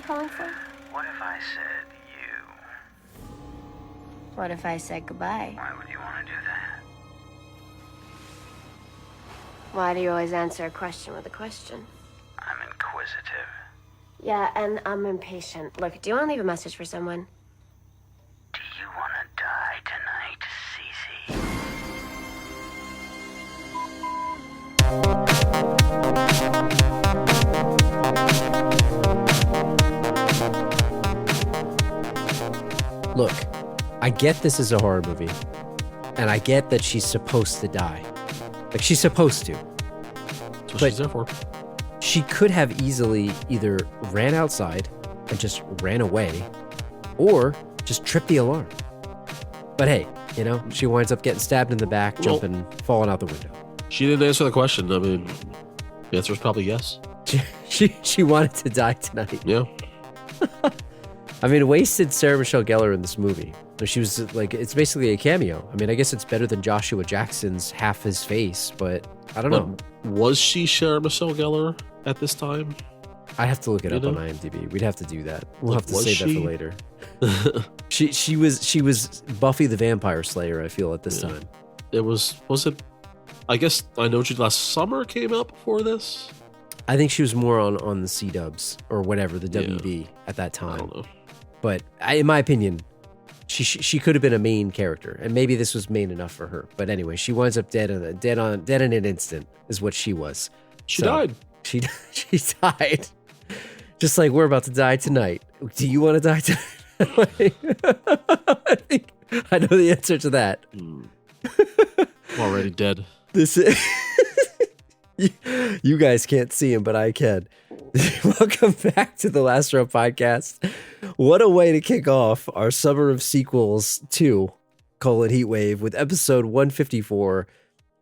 calling for? What if I said you? What if I said goodbye? Why would you want to do that? Why do you always answer a question with a question? I'm inquisitive. Yeah, and I'm impatient. Look, do you want to leave a message for someone? Do you want to die tonight, Cece? Look, I get this is a horror movie, and I get that she's supposed to die. Like, she's supposed to. That's what she's there for. She could have easily either ran outside and just ran away, or just tripped the alarm. But hey, you know, she winds up getting stabbed in the back, jumping, falling out the window. She didn't answer the question. I mean, the answer is probably yes. She wanted to die tonight. Yeah. I mean, wasted Sarah Michelle Gellar in this movie. She was like, it's basically a cameo. I mean, I guess it's better than Joshua Jackson's half his face, but I don't know. Was she Sarah Michelle Gellar at this time? I have to look it up on IMDb. We'd have to do that. We'll have to save that for later. She was Buffy the Vampire Slayer, I feel, at this time. It was it? I guess I Know You Last Summer came out before this. I think she was more on the C-dubs or whatever, the WB at that time. I don't know. But in my opinion, she could have been a main character, and maybe this was main enough for her. But anyway, she winds up dead in an instant, is what she was. She died. She died. Just like we're about to die tonight. Do you want to die tonight? I think I know the answer to that. Already dead. This is you guys can't see him, but I can. Welcome back to the Last Row Podcast. What a way to kick off our Summer of Sequels 2, Heatwave, with episode 154.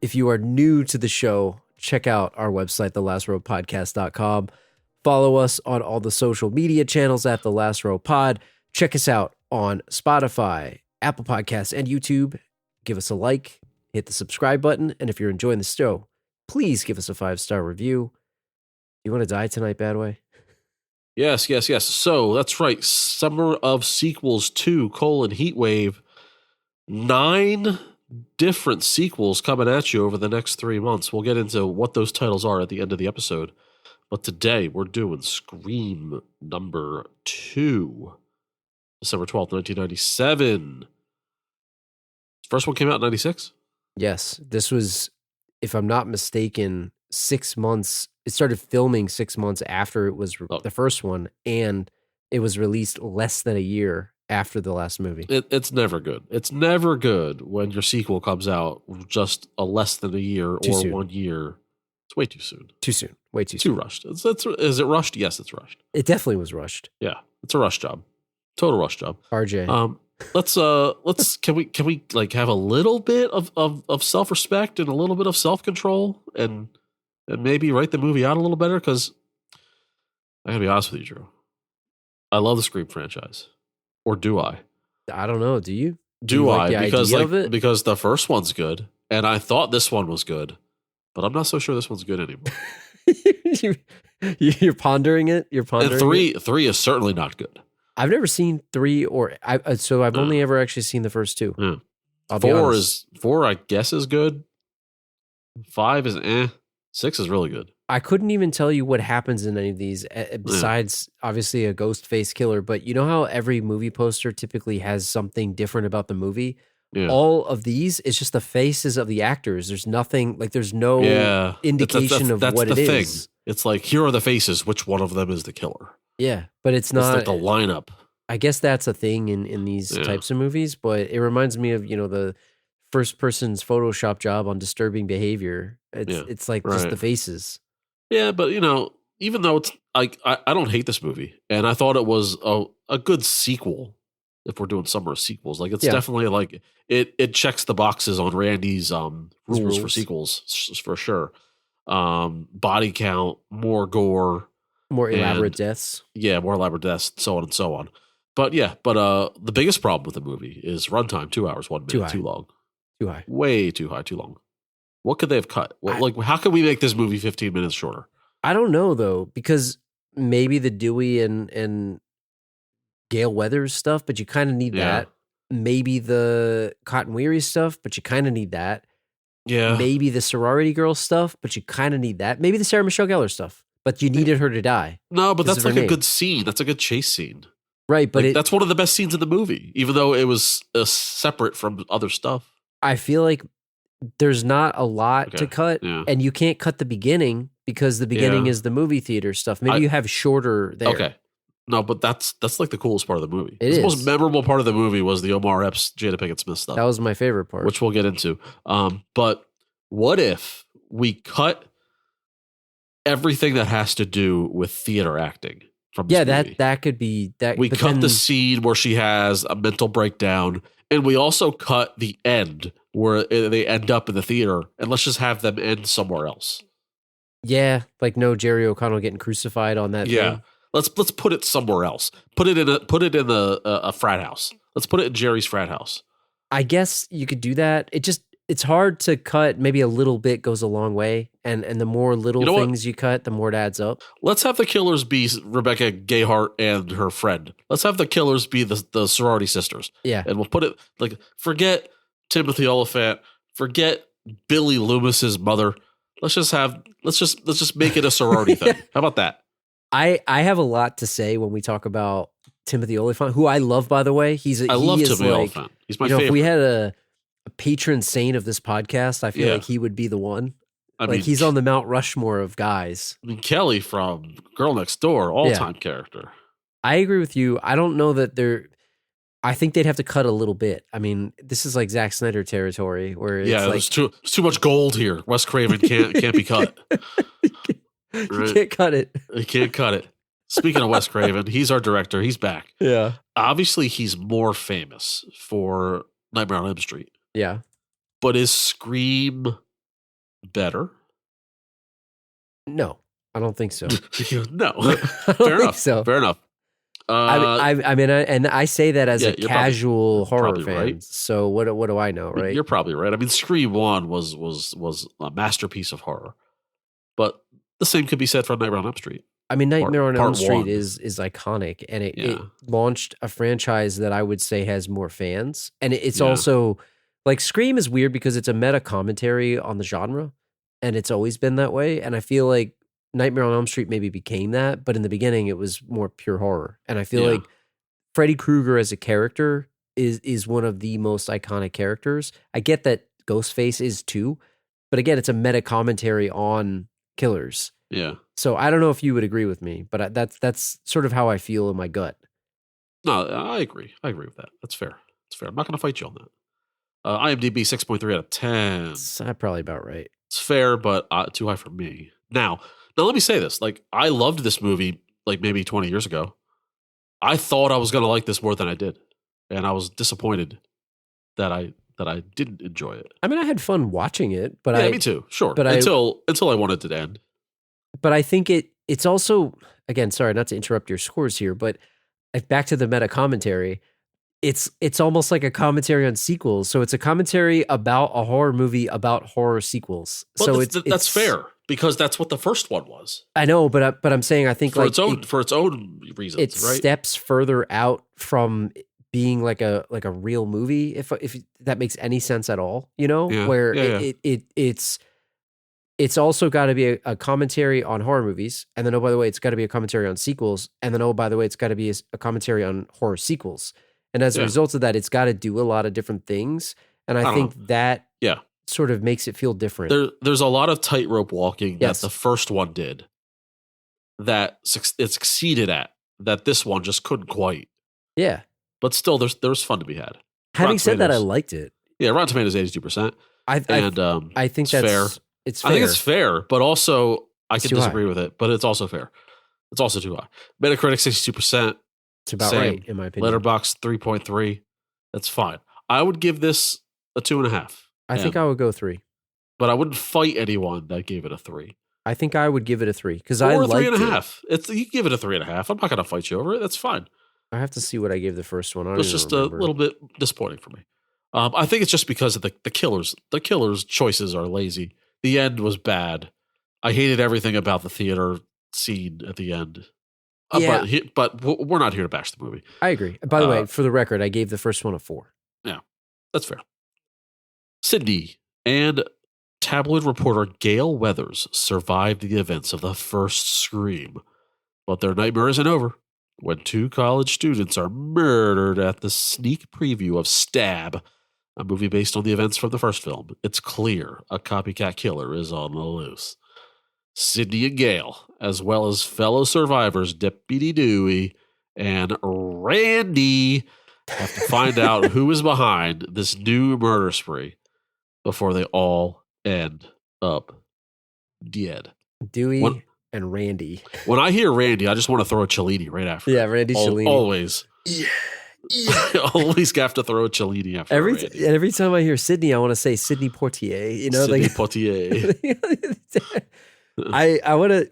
If you are new to the show, check out our website, thelastrowpodcast.com. Follow us on all the social media channels at The Last Row Pod. Check us out on Spotify, Apple Podcasts, and YouTube. Give us a like, hit the subscribe button, and if you're enjoying the show, please give us a 5-star review. You want to die tonight, Badway? Yes. So that's right. Summer of Sequels 2, Heatwave. 9 different sequels coming at you over the next 3 months. We'll get into what those titles are at the end of the episode. But today we're doing Scream number 2, December 12th, 1997. First one came out in 96? Yes. This was, if I'm not mistaken, 6 months. It started filming 6 months after it was the first one, and it was released less than a year after the last movie. It's never good. It's never good when your sequel comes out just a less than a year Too or soon. 1 year. It's way too soon. Too soon. Way too soon. Too rushed. Is it rushed? Yes, it's rushed. It definitely was rushed. Yeah, it's a rush job. Total rush job. RJ. Let's can we like have a little bit of self-respect and a little bit of self-control and maybe write the movie out a little better? Because I gotta be honest with you, Drew. I love the Scream franchise. Or do I? I don't know. Do you? Do I? Like Because the first one's good, and I thought this one was good, but I'm not so sure this one's good anymore. You're pondering it. You're pondering. And three is certainly not good. I've never seen 3 so I've only ever actually seen the first 2. Yeah. I'll be honest. 4 I guess is good. 5 is 6 is really good. I couldn't even tell you what happens in any of these besides obviously a ghost face killer, but you know how every movie poster typically has something different about the movie? Yeah. All of these is just the faces of the actors. There's nothing, like there's no indication of what it is. It's like, here are the faces. Which one of them is the killer? Yeah, but it's not like the lineup. I guess that's a thing in these types of movies, but it reminds me of, the first person's Photoshop job on Disturbing Behavior. It's like just the faces. Yeah, but even though it's like, I don't hate this movie, and I thought it was a good sequel. If we're doing summer sequels, like it's definitely like it checks the boxes on Randy's rules for sequels for sure. Body count, more gore, more elaborate deaths. Yeah, more elaborate deaths, so on and so on. But the biggest problem with the movie is runtime, 2 hours, 1 minute, too long. Too high. Way too high, too long. What could they have cut? How could we make this movie 15 minutes shorter? I don't know, though, because maybe the Dewey and Gale Weathers stuff, but you kind of need that. Maybe the Cotton Weary stuff, but you kind of need that. Yeah. Maybe the sorority girl stuff, but you kind of need that. Maybe the Sarah Michelle Gellar stuff, but you needed her to die. No, but This that's is her like a name. good scene. That's a good chase scene. Right, but Like, that's one of the best scenes in the movie, even though it was separate from other stuff. I feel like there's not a lot to Okay, cut, yeah. and you can't cut the beginning because the beginning Yeah. is the movie theater stuff. Maybe you have shorter there. Okay. No, but that's like the coolest part of the movie. It The is. most memorable part of the movie was the Omar Epps, Jada Pinkett Smith stuff, That was my favorite part. which we'll get into. But what if we cut everything that has to do with theater acting from this movie? that could be that. We but cut then- the scene where she has a mental breakdown, and we also cut the end where they end up in the theater, and let's just have them end somewhere else. Yeah, like no Jerry O'Connell getting crucified on that. Yeah. thing. Let's put it somewhere else. Put it in a frat house. Let's put it in Jerry's frat house. I guess you could do that. It's hard to cut. Maybe a little bit goes a long way, and the more little You know what? things you cut, the more it adds up. Let's have the killers be Rebecca Gayheart and her friend. Let's have the killers be the sorority sisters. Yeah, And we'll put it like, forget Timothy Oliphant, forget Billy Loomis's mother. Let's just make it a sorority thing. How about that? I have a lot to say when we talk about Timothy Olyphant, who I love, by the way. I love Timothy Oliphant. He's my favorite. If we had a patron saint of this podcast, I feel Yeah. like he would be the one. I Like mean, he's on the Mount Rushmore of guys. I mean, Kelly from Girl Next Door, all-time character. I agree with you. I don't know that they're. I think they'd have to cut a little bit. I mean, this is like Zack Snyder territory, where it's like there's too much gold here. Wes Craven can't be cut. you Right. can't cut it. He can't cut it. Speaking of Wes Craven, he's our director. He's back. Yeah, Obviously, he's more famous for Nightmare on Elm Street. yeah. But is Scream better? No, I don't think so. No. I don't Fair think enough. so. Fair enough. I mean, and I say that as Yeah, a you're casual horror probably fan. right. So what do I know, right? You're probably right. I mean, Scream 1 was a masterpiece of horror. But the same could be said for Nightmare on Elm Street. I mean, Nightmare on Elm part Street one. is iconic, and it Yeah. launched a franchise that I would say has more fans, and it's Yeah. also like Scream is weird because it's a meta commentary on the genre, and it's always been that way. And I feel like Nightmare on Elm Street maybe became that, but in the beginning it was more pure horror. And I feel Yeah. like Freddy Krueger as a character is one of the most iconic characters. I get that Ghostface is too, but again, it's a meta commentary on killers. Yeah. So I don't know if you would agree with me, but that's sort of how I feel in my gut. No, I agree. I agree with that. That's fair. It's fair. I'm not going to fight you on that. IMDb 6.3 out of 10. It's probably about right. It's fair, but too high for me. Now, let me say this. Like, I loved this movie like maybe 20 years ago. I thought I was going to like this more than I did. And I was disappointed that I didn't enjoy it. I mean, I had fun watching it, but Yeah, me too. Sure. but until I wanted it to end. but I think it's also, again, sorry, not to interrupt your scores here, but back to the meta commentary, it's almost like a commentary on sequels. So it's a commentary about a horror movie about horror sequels. But So that's fair because that's what the first one was. I know, but I'm saying I think For like its own reasons, it right? steps further out from being like a real movie, if that makes any sense at all, you know, Yeah, where yeah. it's also got to be a commentary on horror movies, and then, oh, by the way, it's got to be a commentary on sequels, and then, oh, by the way, it's got to be a commentary on horror sequels. And as a Yeah. result of that, it's got to do a lot of different things. And I don't think that Yeah. sort of makes it feel different. There's a lot of tightrope walking Yes. that the first one did that it succeeded at that this one just couldn't quite. Yeah. But still, there's fun to be had. Having Rotten said that, I Tomatoes. liked it. Yeah, Rotten Tomatoes 82%. I And I think it's that's fair. It's fair. I think it's fair, but also I can too high. disagree with it, but it's also fair. It's also too high. Metacritic 62%. It's about same. right, in my opinion. Letterboxd 3.3. That's fine. I would give this a 2.5. I think I would go 3. But I wouldn't fight anyone that gave it a 3. I think I would give it a 3 because I Or a liked 3.5. You give it a 3.5. I'm not going to fight you over it. That's fine. I have to see what I gave the first one. I don't It's even just remember. a little bit disappointing for me. I think it's just because of the killers. The killers' choices are lazy. The end was bad. I hated everything about the theater scene at the end. Yeah. But we're not here to bash the movie. I agree. By the way, for the record, I gave the first one a 4. Yeah, that's fair. Sydney and tabloid reporter Gail Weathers survived the events of the first Scream, but their nightmare isn't over when 2 college students are murdered at the sneak preview of Stab, a movie based on the events from the first film. It's clear a copycat killer is on the loose. Sydney and Gail, as well as fellow survivors Deputy Dewey and Randy, have to find out who is behind this new murder spree before they all end up dead. Dewey and Randy. When I hear Randy, I just want to throw a Cellini right after. Yeah, Randy Cellini. Always. Yeah. Always have to throw a Cellini after Randy. Every time I hear Sydney, I want to say Sidney Poitier. You know, Sidney Poitier. I want to,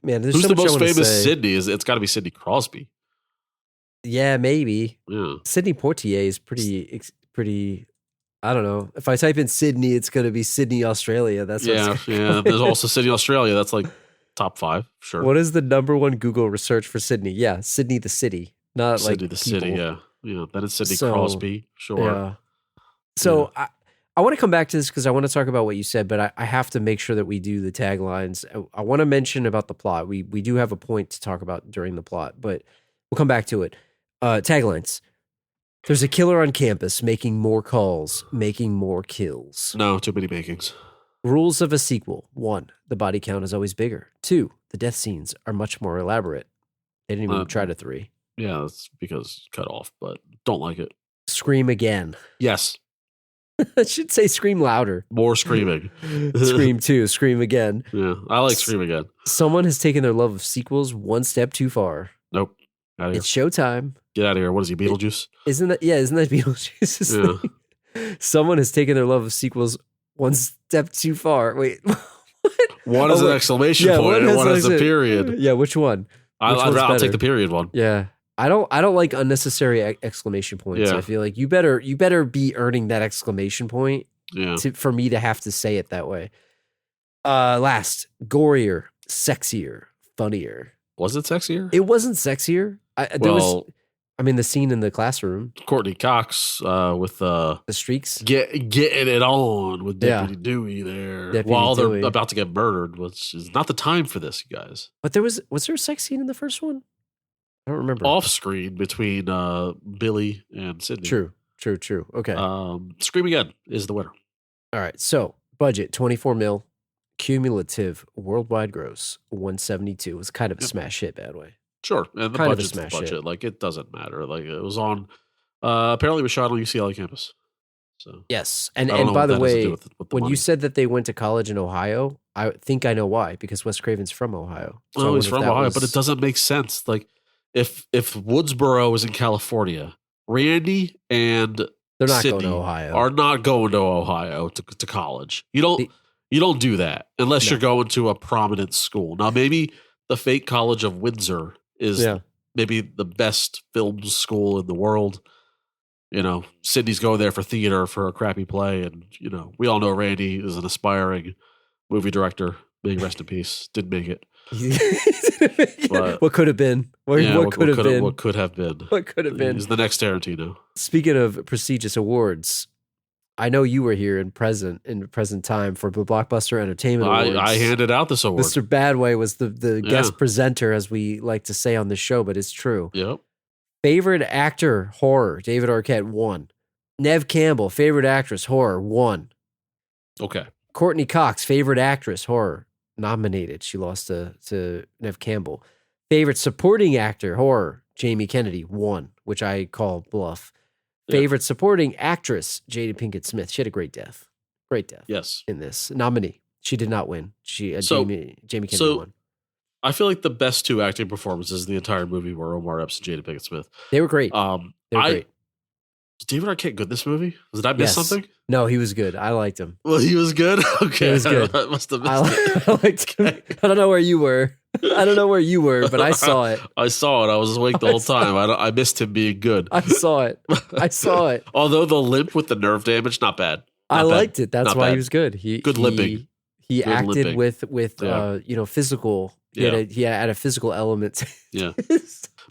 man. There's Who's so the much most I wanna famous say. Sidney? It's got to be Sidney Crosby. Yeah, maybe. Yeah. Sidney Poitier is pretty. I don't know. If I type in Sydney, it's going to be Sydney, Australia. That's Yeah. There's also Sydney, Australia. That's like top 5. Sure. What is the number 1 Google research for Sydney? Yeah, Sydney the city, not Sydney like the people. city? Yeah. Then it's Sidney So, Crosby. Sure. Yeah. So I want to come back to this because I want to talk about what you said, but I have to make sure that we do the taglines. I want to mention about the plot. We do have a point to talk about during the plot, but we'll come back to it. Taglines. There's a killer on campus making more calls, making more kills. No, too many makings. Rules of a sequel. 1, the body count is always bigger. 2, the death scenes are much more elaborate. They didn't even try to 3. Yeah, that's because cut off, but don't like it. Scream again. Yes. I should say scream louder. More screaming. Scream 2, scream again. Yeah, I like scream again. Someone has taken their love of sequels one step too far. Nope. Out of here. It's showtime. Get out of here. What is he, Beetlejuice? Isn't that Beetlejuice's thing? Someone has taken their love of sequels one step too far. Wait. One is an exclamation point and one is a period. Yeah, which one? I'll take the period one. Yeah. I don't like unnecessary exclamation points. Yeah. I feel like you better be earning that exclamation point for me to have to say it that way. Last, gorier, sexier, funnier. Was it sexier? It wasn't sexier. The scene in the classroom. Courtney Cox with the streaks. Getting it on with Deputy Dewey there while they're about to get murdered, which is not the time for this, you guys. But was there a sex scene in the first one? I don't remember. Off screen between Billy and Sydney. True. Okay. Scream Again is the winner. All right. So budget $24 million, cumulative worldwide gross $172. It was kind of a smash hit, Badway. Sure, and the budget's the budget. Hit. Like it doesn't matter. Like it was on. Apparently, it was shot on UCLA campus. So yes, and by the way, when you said that they went to college in Ohio, I think I know why, because Wes Craven's from Ohio. So he's from Ohio, but it doesn't make sense. Like if Woodsboro is in California, Randy and they're not Sydney going to Ohio. Are not going to Ohio to college. You don't do that unless you're going to a prominent school. Now maybe the fake College of Windsor is maybe the best film school in the world. You know, Sydney's going there for theater for a crappy play. And, you know, we all know Randy is an aspiring movie director. May he rest in peace. Didn't make it. But, what could have been? What could have been? What could have been? What could have been? He's the next Tarantino. Speaking of prestigious awards, I know you were here in present time for the Blockbuster Entertainment Awards. I handed out this award. Mr. Badway was the guest presenter, as we like to say on the show, but it's true. Yep. Favorite actor, horror, David Arquette, 1. Neve Campbell, favorite actress, horror, 1. Okay. Courtney Cox, favorite actress, horror, nominated. She lost to Neve Campbell. Favorite supporting actor, horror, Jamie Kennedy, 1, which I call bluff. Favorite supporting actress, Jada Pinkett Smith. She had a great death. Yes. In this. Nominee. She did not win. Jamie Kennedy won. I feel like the best 2 acting performances in the entire movie were Omar Epps and Jada Pinkett Smith. They were great. Was David Arquette good this movie? Did I miss something? No, he was good. I liked him. Well, he was good? Okay. He was good. I must have missed it. I liked him. I don't know where you were. But I saw it. I saw it. I was awake the whole time. I missed him being good. I saw it. Although the limp with the nerve damage, not bad. I liked it. That's why he was good. Good limping. He Good acted limping. with physical He had a physical element. Yeah.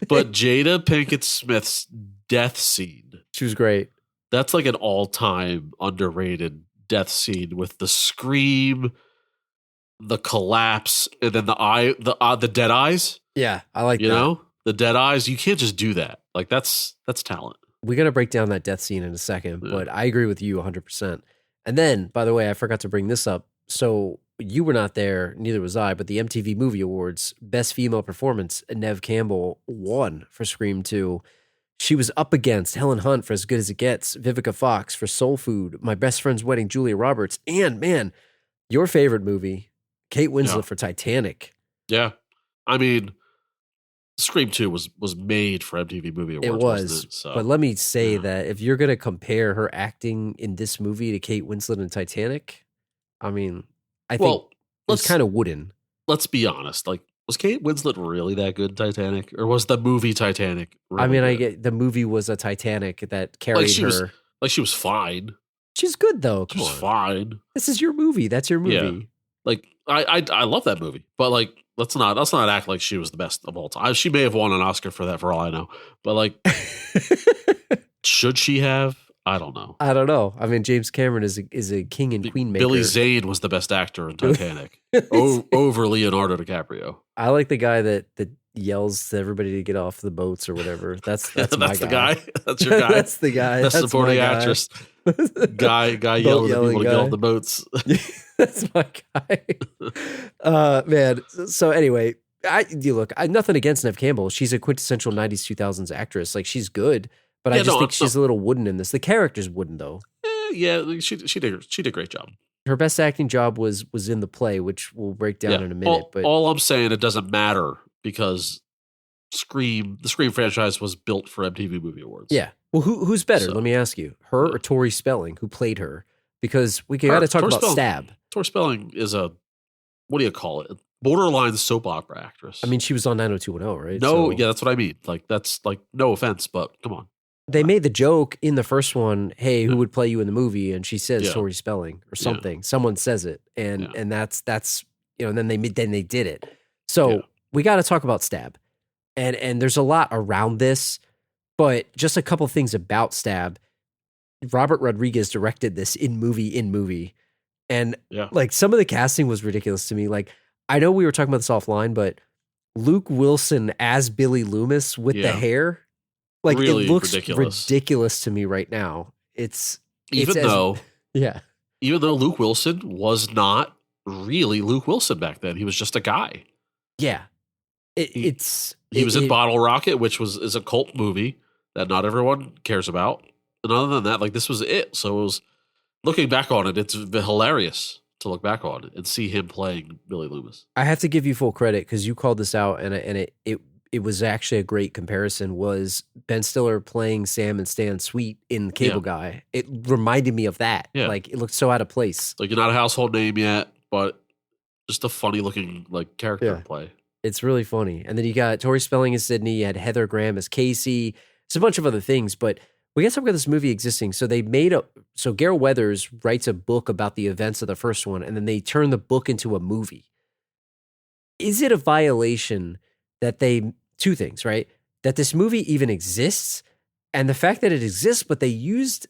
But Jada Pinkett Smith's death scene. She was great. That's like an all-time underrated death scene with the scream, the collapse, and then the dead eyes. Yeah, I like that. You know? The dead eyes. You can't just do that. Like that's talent. We're going to break down that death scene in a second, but I agree with you 100%. And then, by the way, I forgot to bring this up. So you were not there, neither was I, but the MTV Movie Awards, Best Female Performance, Neve Campbell won for Scream 2. She was up against Helen Hunt for As Good as It Gets, Vivica Fox for Soul Food, My Best Friend's Wedding, Julia Roberts, and, man, your favorite movie, Kate Winslet for Titanic. Yeah. I mean, Scream 2 was made for MTV Movie Awards. It was, wasn't it? So, but let me say that if you're going to compare her acting in this movie to Kate Winslet in Titanic, I mean, I think it's kind of wooden. Let's be honest. Like, was Kate Winslet really that good in Titanic? Or was the movie Titanic really I mean, good? I get the movie was a Titanic that carried her. She was fine. She's good, though. She was fine. This is your movie. That's your movie. Yeah. Like, I love that movie. But, like, let's not act like she was the best of all time. She may have won an Oscar for that for all I know. But, like, should she have? I don't know. I mean, James Cameron is a king and queen maker. Billy Zane was the best actor in Titanic over Leonardo DiCaprio. I like the guy that yells to everybody to get off the boats or whatever. That's my guy. That's your guy. That's the guy. That's supporting actress. Guy yelling at people to get off the boats. That's my guy. Man. So anyway, nothing against Neve Campbell. She's a quintessential 90s, 2000s actress. Like, she's good. But I just think she's a little wooden in this. The character's wooden, though. Yeah, she did a great job. Her best acting job was in the play, which we'll break down in a minute. But all I'm saying, it doesn't matter because the Scream franchise was built for MTV Movie Awards. Yeah. Well, who's better? Let me ask you, her or Tori Spelling, who played her? Because we got to talk about Stab. Tori Spelling is what do you call it? Borderline soap opera actress. I mean, she was on 90210, right? No, yeah, that's what I mean. Like, that's like, no offense, but come on. They made the joke in the first one, hey, who would play you in the movie? And she says Tori Spelling or something. Someone says it. And that's and then they did it. So we got to talk about Stab. And there's a lot around this, but just a couple things about Stab. Robert Rodriguez directed this in movie. And like, some of the casting was ridiculous to me. Like, I know we were talking about this offline, but Luke Wilson as Billy Loomis with the hair. Like, really, it looks ridiculous to me right now. Even though Luke Wilson was not really Luke Wilson back then. He was just a guy. Yeah. He was in Bottle Rocket, which is a cult movie that not everyone cares about. And other than that, like, this was it. So it was, looking back on it, it's hilarious to look back on and see him playing Billy Loomis. I have to give you full credit because you called this out, and it was actually a great comparison, was Ben Stiller playing Sam and Stan Sweet in Cable Guy. It reminded me of that. Yeah. Like, it looked so out of place. Like, you're not a household name yet, but just a funny looking, like, character to play. It's really funny. And then you got Tori Spelling as Sydney, you had Heather Graham as Casey. It's a bunch of other things, but we got to talk about this movie existing. So so Gareth Weathers writes a book about the events of the first one, and then they turn the book into a movie. Is it a violation that two things, right? That this movie even exists, and the fact that it exists, but they used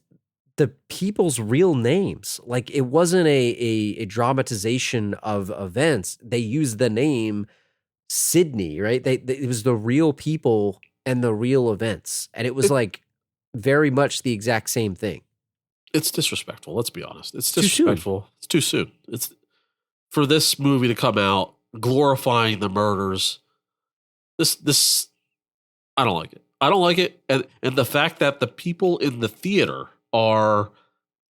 the people's real names. Like, it wasn't a dramatization of events. They used the name Sydney, right? It was the real people and the real events. And it was like very much the exact same thing. It's disrespectful. Let's be honest. It's disrespectful. It's too soon. It's for this movie to come out glorifying the murders. This, I don't like it. I don't like it. And the fact that the people in the theater are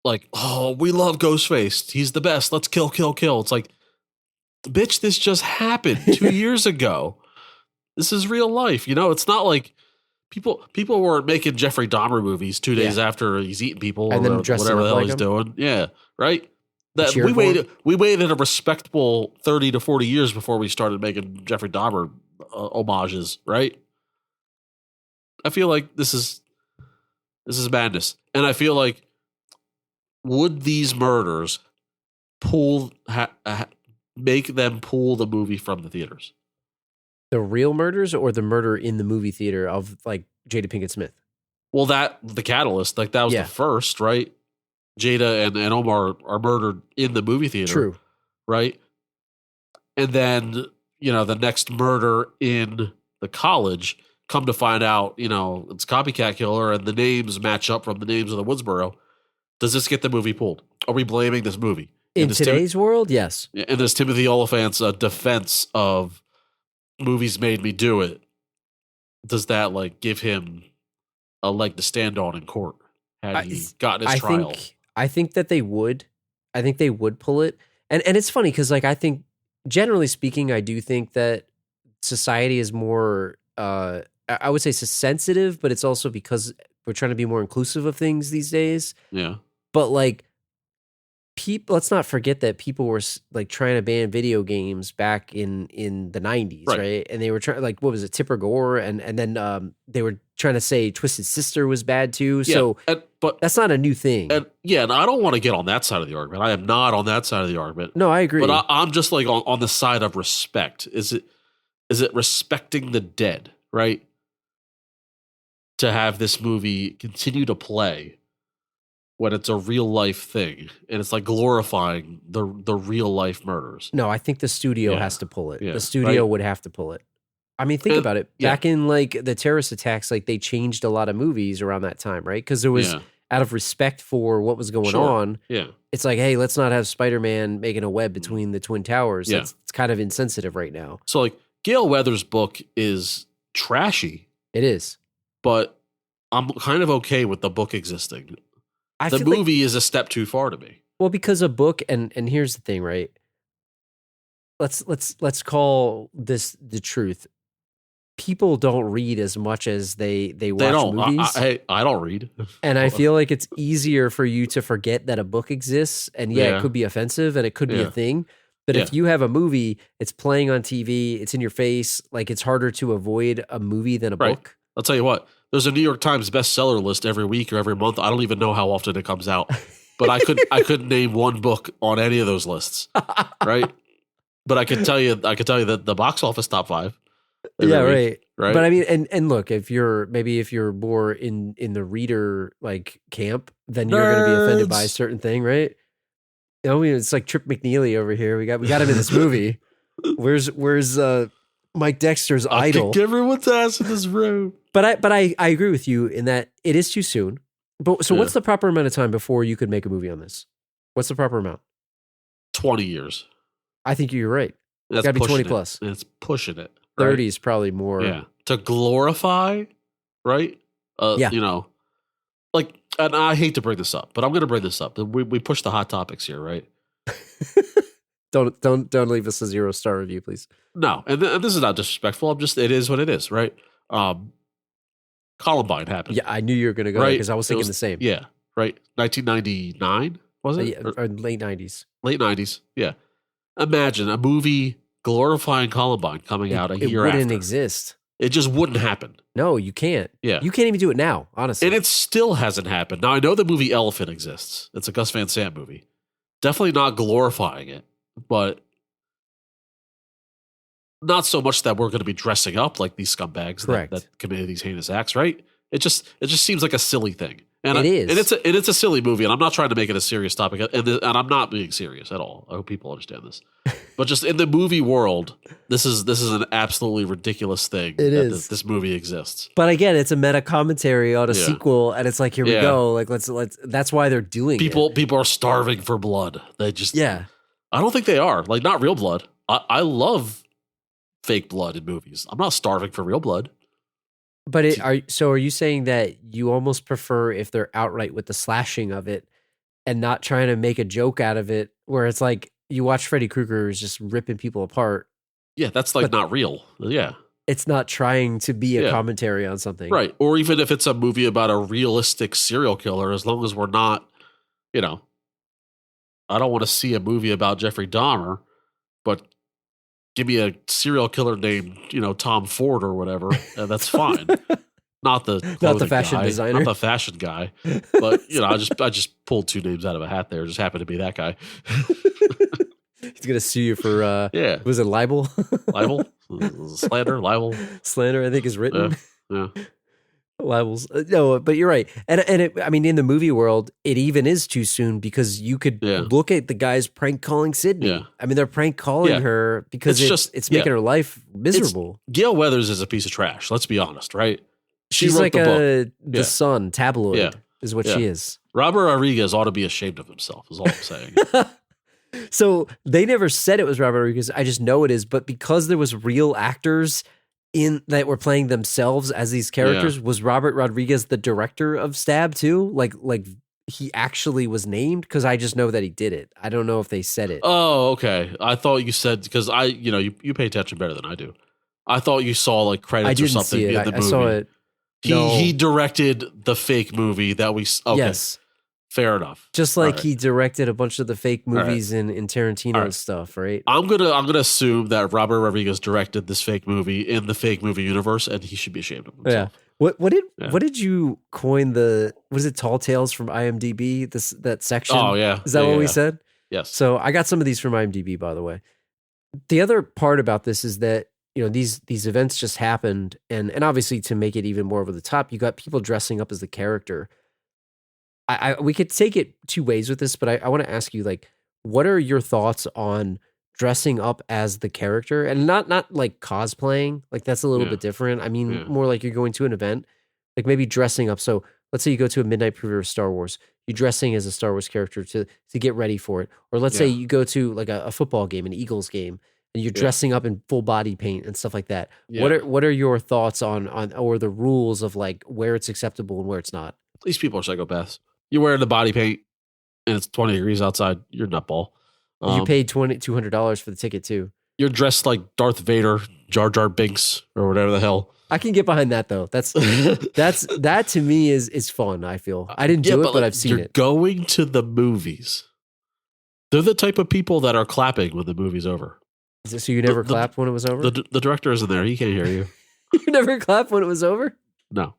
like, oh, we love Ghostface. He's the best. Let's kill. It's like, bitch, this just happened 2 years ago. This is real life. You know, it's not like people weren't making Jeffrey Dahmer movies 2 days after he's eating people and or whatever the hell he's doing. Yeah, right? That we waited a respectable 30 to 40 years before we started making Jeffrey Dahmer homages, right? I feel like this is madness. And I feel like, would these murders make them pull the movie from the theaters? The real murders or the murder in the movie theater of like Jada Pinkett Smith? Well, the catalyst, like that was Yeah. the first, right? Jada and Omar are murdered in the movie theater. True. Right? And then, the next murder in the college, come to find out, it's copycat killer and the names match up from the names of the Woodsboro. Does this get the movie pulled? Are we blaming this movie? In today's world, yes. And there's Timothy Oliphant's defense of movies made me do it. Does that like give him a leg to stand on in court? Had he gotten his trial? I think that they would. I think they would pull it. And it's funny because like I think generally speaking, I do think that society is more I would say sensitive, but it's also because we're trying to be more inclusive of things these days. Yeah. But like let's not forget that people were like trying to ban video games back in the 90s, right? And they were trying, like, what was it, Tipper Gore, and then they were trying to say Twisted Sister was bad too. So but that's not a new thing. And I don't want to get on that side of the argument. I am not on that side of the argument. No, I agree. But I'm just like on the side of respect. Is it respecting the dead, right? To have this movie continue to play when it's a real life thing, and it's like glorifying the real life murders. No, I think the studio has to pull it. Yeah, the studio would have to pull it. I mean, think about it. Back in like the terrorist attacks, like they changed a lot of movies around that time, right? Because there was out of respect for what was going on. Yeah, it's like, hey, let's not have Spider-Man making a web between the Twin Towers. It's kind of insensitive right now. So like Gail Weathers' book is trashy. It is, but I'm kind of okay with the book existing. The movie is a step too far to me. Well, because a book, and here's the thing, right? Let's call this the truth. People don't read as much as they watch movies. I don't read. And I feel like it's easier for you to forget that a book exists. And it could be offensive and it could be a thing. But if you have a movie, it's playing on TV, it's in your face, like it's harder to avoid a movie than a book. I'll tell you what. There's a New York Times bestseller list every week or every month. I don't even know how often it comes out, but I couldn't name one book on any of those lists, right? But I could tell you that the box office top 5. Right. But I mean, and look, if you're more in the reader like camp, then you're going to be offended by a certain thing, right? I mean, it's like Trip McNeely over here. We got him in this movie. Where's Mike Dexter's idol? Kick everyone's ass in this room. But I agree with you in that it is too soon. But so what's the proper amount of time before you could make a movie on this? What's the proper amount? 20 years. I think you're right. It's got to be 20 plus. It's pushing it. Right? 30 is probably more. Yeah. To glorify, right? Like, and I hate to bring this up, but I'm going to bring this up. We push the hot topics here, right? Don't leave us a 0-star review, please. No, and this is not disrespectful. It is what it is, right? Columbine happened. Yeah, I knew you were going to go there because I was thinking the same. Yeah, right. 1999 was it? Or late 90s. Late 90s. Yeah. Imagine a movie glorifying Columbine coming out a year after. It wouldn't exist. It just wouldn't happen. No, you can't. Yeah. You can't even do it now, honestly. And it still hasn't happened. Now, I know the movie Elephant exists. It's a Gus Van Sant movie. Definitely not glorifying it, but not so much that we're going to be dressing up like these scumbags that committed these heinous acts, right? It just seems like a silly thing. And it is. And it's a silly movie, and I'm not trying to make it a serious topic, and I'm not being serious at all. I hope people understand this. But just in the movie world, this is an absolutely ridiculous thing. This movie exists. But again, it's a meta commentary on a sequel, and it's like, here we go. Like let's. That's why they're doing it. People are starving for blood. They just I don't think they are. Like, not real blood. I love fake blood in movies. I'm not starving for real blood. But are you saying that you almost prefer if they're outright with the slashing of it and not trying to make a joke out of it, where it's like you watch Freddy Krueger is just ripping people apart? Yeah, that's like not real. Yeah. It's not trying to be a commentary on something. Right. Or even if it's a movie about a realistic serial killer, as long as we're not, I don't want to see a movie about Jeffrey Dahmer, but give me a serial killer named, Tom Ford or whatever. That's fine. Not the fashion designer, not the fashion guy. But I just pulled 2 names out of a hat there. It just happened to be that guy. He's gonna sue you for Yeah. was it libel? Libel, slander, libel. Slander, I think is written. Yeah. Libels. No, but you're right. And I mean, in the movie world, it even is too soon because you could Yeah. look at the guys prank calling Sydney. Yeah. I mean, they're prank calling Yeah. her because it's making her life miserable. Gail Weathers is a piece of trash. Let's be honest, right? She She's wrote like the book. the Sun tabloid Yeah. is what Yeah. she is. Robert Rodriguez ought to be ashamed of himself, is all I'm saying. So they never said it was Robert Rodriguez. I just know it is. But because there was real actors in that were playing themselves as these characters, was Robert Rodriguez the director of Stab too? Like he actually was named? Because I just know that he did it. I don't know if they said it. Oh, okay. I thought you said, because you pay attention better than I do. I thought you saw like I credits or didn't something see it. in the movie. I saw it. No. He directed the fake movie that we. Okay, Yes. fair enough. Just like All right. he directed a bunch of the fake movies in Tarantino All and right. stuff, right? I'm gonna assume that Robert Rodriguez directed this fake movie in the fake movie universe, and he should be ashamed of himself. Yeah. What Yeah. did you coin what is it, Tall Tales from IMDb? That section? Oh yeah, Is that Yeah, what we yeah. said? Yes. So I got some of these from IMDb, by the way. The other part about this is that these events just happened, and obviously to make it even more over the top, you got people dressing up as the character. We could take it two ways with this, but I want to ask you, like, what are your thoughts on dressing up as the character, and not like cosplaying? Like that's a little Yeah. bit different. I mean, Yeah. more like you're going to an event, like maybe dressing up. So let's say you go to a midnight preview of Star Wars. You're dressing as a Star Wars character to get ready for it. Or let's say Yeah. you go to like a football game, an Eagles game, and you're Yeah. dressing up in full body paint and stuff like that. Yeah. What are your thoughts on or the rules of like where it's acceptable and where it's not? These people are psychopaths. You're wearing the body paint, and it's 20 degrees outside. You're a nutball. You paid $200 for the ticket too. You're dressed like Darth Vader, Jar Jar Binks, or whatever the hell. I can get behind that though. That to me is fun. I feel I didn't do it, but like, I've seen you're it. going to the movies. They're the type of people that are clapping when the movie's over. So you never the- clapped when it was over? The director isn't there. He can't hear you. You never clapped when it was over? No,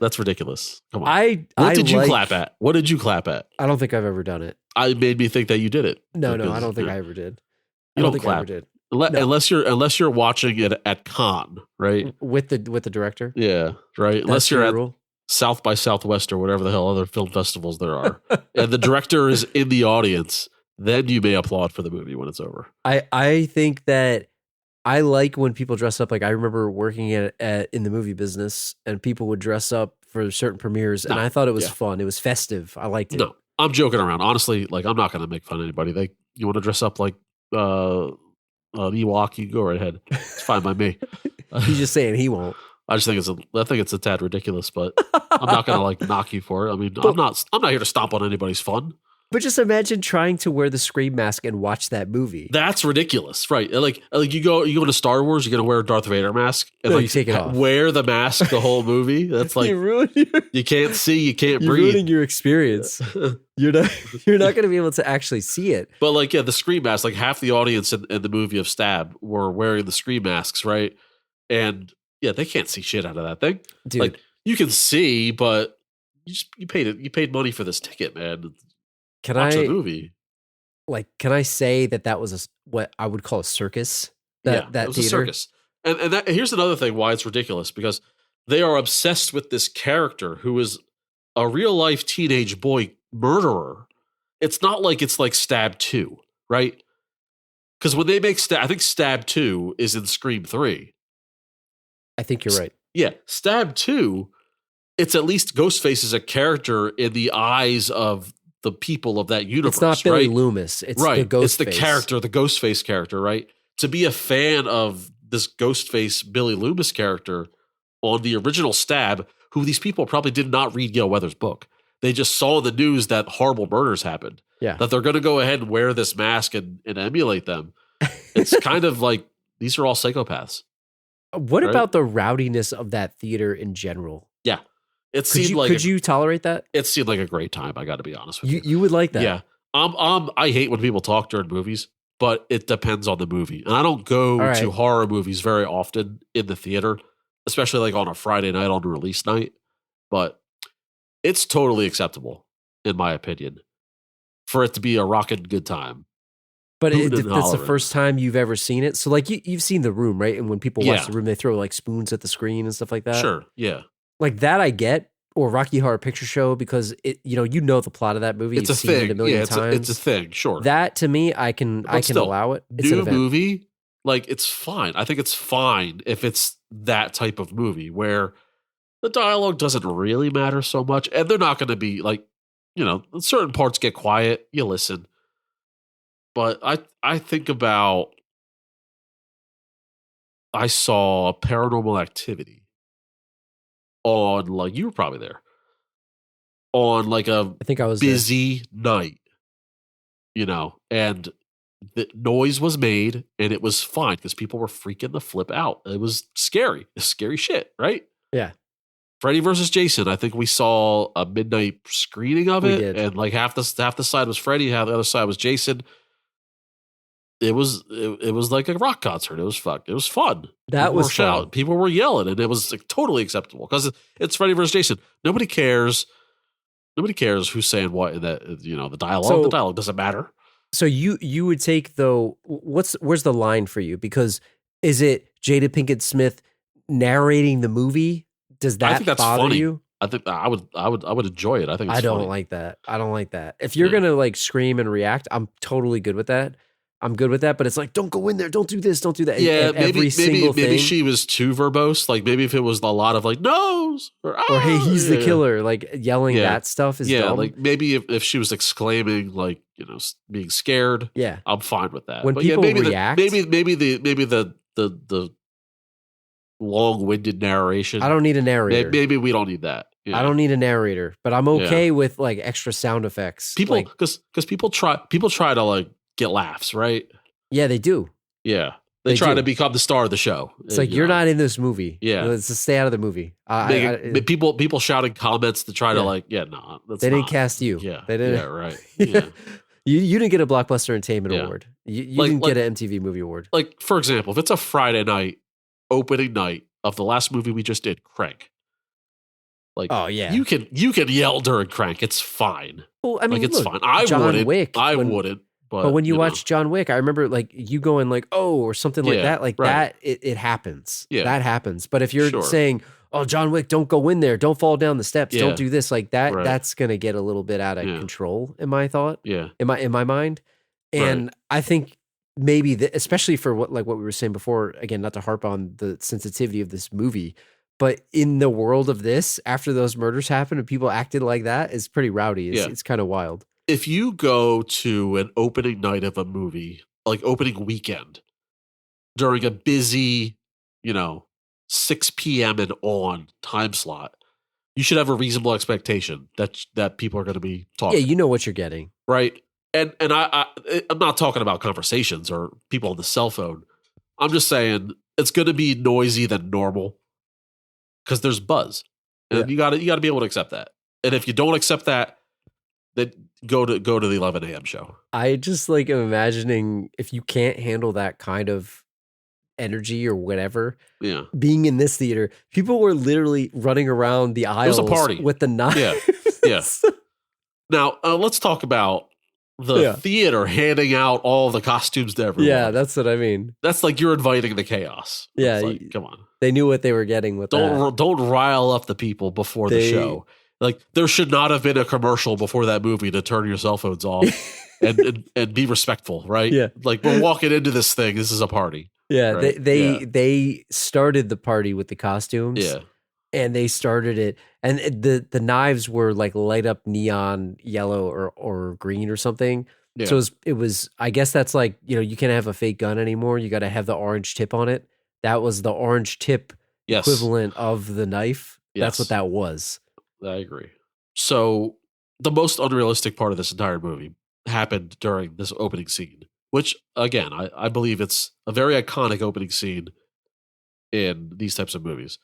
that's ridiculous. Come on. I What did you like- clap at? What did you clap at? I don't think I've ever done it. I made me think that you did it. No, I Because, don't think yeah, I ever did. You I don't think I clap. ever did. Unless, No. unless you're watching it at con, right? With the director. Yeah, right. That's Unless you're your at rule. South by Southwest or whatever the hell other film festivals there are, and the director is in the audience, then you may applaud for the movie when it's over. I think that I like when people dress up. Like I remember working in the movie business, and people would dress up for certain premieres, and No, I thought it was yeah. fun. It was festive. I liked it. No, I'm joking around. Honestly, like I'm not going to make fun of anybody. You want to dress up like an Ewok, you go right ahead. It's fine by me. He's just saying he won't. I just think it's a tad ridiculous, but I'm not going to like knock you for it. I mean, I'm not here to stomp on anybody's fun. But just imagine trying to wear the Scream mask and watch that movie. That's ridiculous, right? Like you go into Star Wars, you're gonna wear a Darth Vader mask and No, like you take it off. wear the mask the whole movie. That's like ruin you can't see, you can't you're breathe. ruining your experience. You're not going to be able to actually see it. But like, yeah, the Scream mask, like half the audience in the movie of Stab were wearing the Scream masks, right? And yeah, they can't see shit out of that thing. Dude, Like you can see, but you paid money for this ticket, man. can Watch the I movie. can I say that was what I would call a circus? That it was theater? a circus. And here's another thing why it's ridiculous, because they are obsessed with this character who is a real life teenage boy murderer. It's not like it's like Stab 2, right? Because when they make I think Stab 2 is in Scream 3. I think you're right. Yeah, Stab 2, it's at least Ghostface is a character in the eyes of the people of that universe. It's not Billy right? Loomis. It's right. the ghost It's the face. character, the Ghostface character, right? To be a fan of this Ghostface Billy Loomis character on the original Stab, who these people probably did not read Gail Weathers' book. They just saw in the news that horrible murders happened. Yeah. That they're going to go ahead and wear this mask and emulate them. It's kind of like these are all psychopaths. What Right? about the rowdiness of that theater in general? Yeah. It Could seemed you, like could you tolerate that? it seemed like a great time. I got to be honest with you. You would like that. Yeah. I hate when people talk during movies, but it depends on the movie. And I don't go All right. to horror movies very often in the theater, especially like on a Friday night on release night. But it's totally acceptable, in my opinion, for it to be a rockin' good time. But hooting and that's the hollering. first time you've ever seen it. So like you've seen The Room, right? And when people watch Yeah. The Room, they throw like spoons at the screen and stuff like that. Sure, yeah. Like that I get, or Rocky Horror Picture Show, because it, you know the plot of that movie. It's a You've seen it thing. a million Yeah, times. it's a thing, sure. That to me, I can still, allow it. It's an New event. movie, like it's fine. I think it's fine if it's that type of movie where the dialogue doesn't really matter so much, and they're not going to be like, certain parts get quiet, you listen. But I think about, I saw Paranormal Activity on, like, you were probably there, on like a I think I was busy night, and the noise was made and it was fine because people were freaking the flip out. It was scary. It's scary shit, right? Yeah. Freddy versus Jason. I think we saw a midnight screening of We it, did. and like half the side was Freddy, half the other side was Jason. It was like a rock concert. It was fucked. It was fun. That People was were shouting. fun. People were yelling, and it was like, totally acceptable because it's Freddy versus Jason. Nobody cares. Nobody cares who's saying what in that. The dialogue. So- the dialogue doesn't matter. So you would take, though, where's the line for you? Because is it Jada Pinkett Smith narrating the movie? Does I that think that's bother funny. you? I think I would enjoy it. I think it's I don't funny. like that. I don't like that. If you're Yeah. gonna like scream and react, I'm totally good with that. I'm good with that. But it's like, don't go in there. Don't do this. Don't do that. Yeah, And every single maybe thing. she was too verbose. Like maybe if it was a lot of like no's or Or hey, he's the yeah. killer. Like yelling Yeah. that stuff is Yeah, dumb. like maybe if she was exclaiming, like being scared, yeah. I'm fine with that. When But people maybe react- maybe the long-winded narration. I don't need a narrator. Maybe we don't need that. Yeah. I don't need a narrator, but I'm okay with like extra sound effects. People like, because people try to like get laughs, right? yeah, they do. Yeah, they They try do. to become the star of the show. It's like you're not in this movie. Yeah. Let's just stay out of the movie. People shouting comments to try to Yeah. like, no, that's They didn't not. cast you. Yeah, They didn't. Yeah, right. Yeah. You didn't get a Blockbuster Entertainment Yeah. Award. You Like- didn't like- get an MTV Movie Award. Like for example, if it's a Friday night opening night of the last movie we just did, Crank. Like, Oh yeah. you can yell during Crank. It's fine. Well, I mean, Like it's look, fine. I John wouldn't. Wick, I when- wouldn't. But when you know. watch John Wick, I remember like you going like, oh, or something like Yeah, that. Like right. that, it happens. Yeah. That happens. But if you're Sure. saying, oh, John Wick, don't go in there, don't fall down the steps, Yeah. don't do this, like that, Right. that's gonna get a little bit out of Yeah. control in my thought, yeah, in my mind. And I think maybe especially for what we were saying before, again, not to harp on the sensitivity of this movie, but in the world of this, after those murders happened and people acted like that, is pretty rowdy. Yeah. It's kind of wild. if you go to an opening night of a movie, like opening weekend, during a busy, 6 p.m. and on time slot, you should have a reasonable expectation that people are going to be talking. Yeah, you know what you're getting. Right. And I'm not talking about conversations or people on the cell phone. I'm just saying it's going to be noisy than normal because there's buzz, and you got to be able to accept that. And if you don't accept that, then go to the 11 a.m. show. I just like am imagining if you can't handle that kind of energy or whatever, Yeah. being in this theater, people were literally running around the aisles was a party. with the knives. Yeah. Now let's talk about the Yeah. theater handing out all the costumes to everyone. Yeah, that's what I mean. That's like you're inviting the chaos. Yeah, It's like, come on. They knew what they were getting with that. Don't rile up the people before the They- show. Like there should not have been a commercial before that movie to turn your cell phones off and be respectful, right? Yeah. Like we're walking into this thing. This is a party. Yeah, Right? they started the party with the costumes. Yeah. And they started it, and the knives were like light up neon yellow or green or something. Yeah. So it was I guess that's like, you can't have a fake gun anymore. You got to have the orange tip on it. That was the orange tip Yes. equivalent of the knife. That's Yes. what that was. I agree. So the most unrealistic part of this entire movie happened during this opening scene, which again, I believe it's a very iconic opening scene in these types of movies.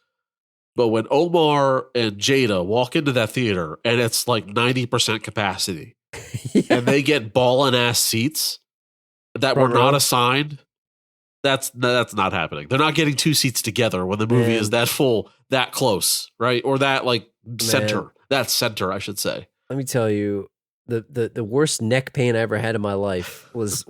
But when Omar and Jada walk into that theater and it's like 90% capacity and they get ballin' ass seats that were Front not row. assigned, that's not happening. They're not getting two seats together when the movie Man. is that full, that close, right? Or that like center. Man. That center, I should say. Let me tell you, the worst neck pain I ever had in my life was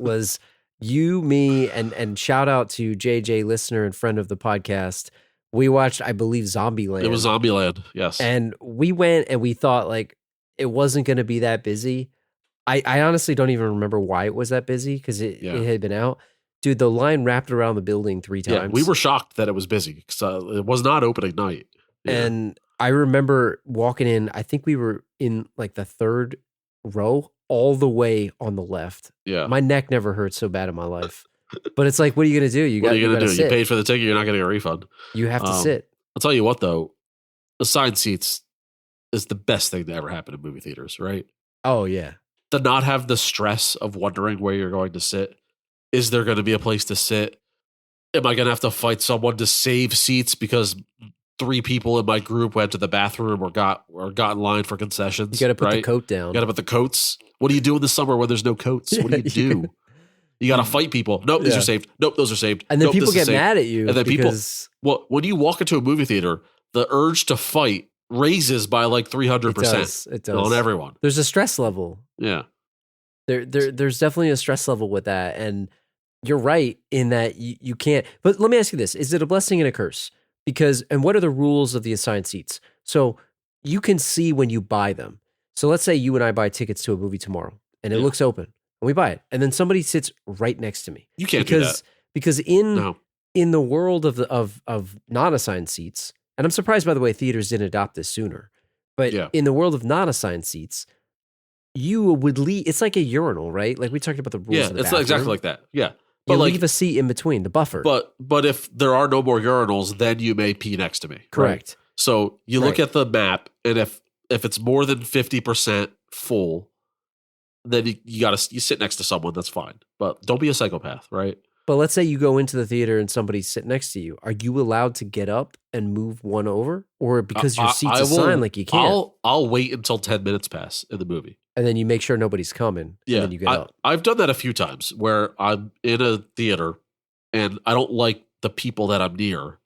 You, me, and shout out to JJ, listener and friend of the podcast. We watched, I believe, Zombieland. It was Zombieland, yes. And we went and we thought like it wasn't going to be that busy. I honestly don't even remember why it was that busy because it had been out. Dude, the line wrapped around the building 3 times. Yeah, we were shocked that it was busy because it was not opening night. Yeah. And I remember walking in, I think we were in like the 3rd row all the way on the left. Yeah. My neck never hurt so bad in my life. But it's like, what are you going to do? What are you going to do? Sit. You paid for the ticket, you're not getting a refund. You have to sit. I'll tell you what, though, assigned seats is the best thing to ever happen in movie theaters, right? Oh, yeah. To not have the stress of wondering where you're going to sit. Is there going to be a place to sit? Am I going to have to fight someone to save seats because 3 people in my group went to the bathroom or got in line for concessions? You got to put the coat down. You got to put the coats. What do you do in the summer when there's no coats? What do you do? You got to fight people. Nope, these are saved. Nope, those are saved. And then nope, people get mad at you. And then because when you walk into a movie theater, the urge to fight raises by like 300%. It does. On everyone. There's a stress level. Yeah. There's definitely a stress level with that. And you're right in that you can't. But let me ask you this. Is it a blessing and a curse? And what are the rules of the assigned seats? So you can see when you buy them. So let's say you and I buy tickets to a movie tomorrow and it looks open and we buy it. And then somebody sits right next to me. You can't do that. Because in the world of non-assigned seats, and I'm surprised, by the way, theaters didn't adopt this sooner. But in the world of non-assigned seats, you would leave. It's like a urinal, right? Like we talked about the rules. Yeah, of the it's bathroom. exactly like that. Yeah. But leave a seat in between, the buffer. But if there are no more urinals, then you may pee next to me. Correct. Right? So you look at the map, and if it's more than 50% full, then you sit next to someone. That's fine. But don't be a psychopath, right? But let's say you go into the theater and somebody's sitting next to you. Are you allowed to get up and move one over? Or because your seat's assigned, like you can't? I'll wait until 10 minutes pass in the movie. And then you make sure nobody's coming. Yeah. And then you get up. I've done that a few times where I'm in a theater and I don't like the people that I'm near,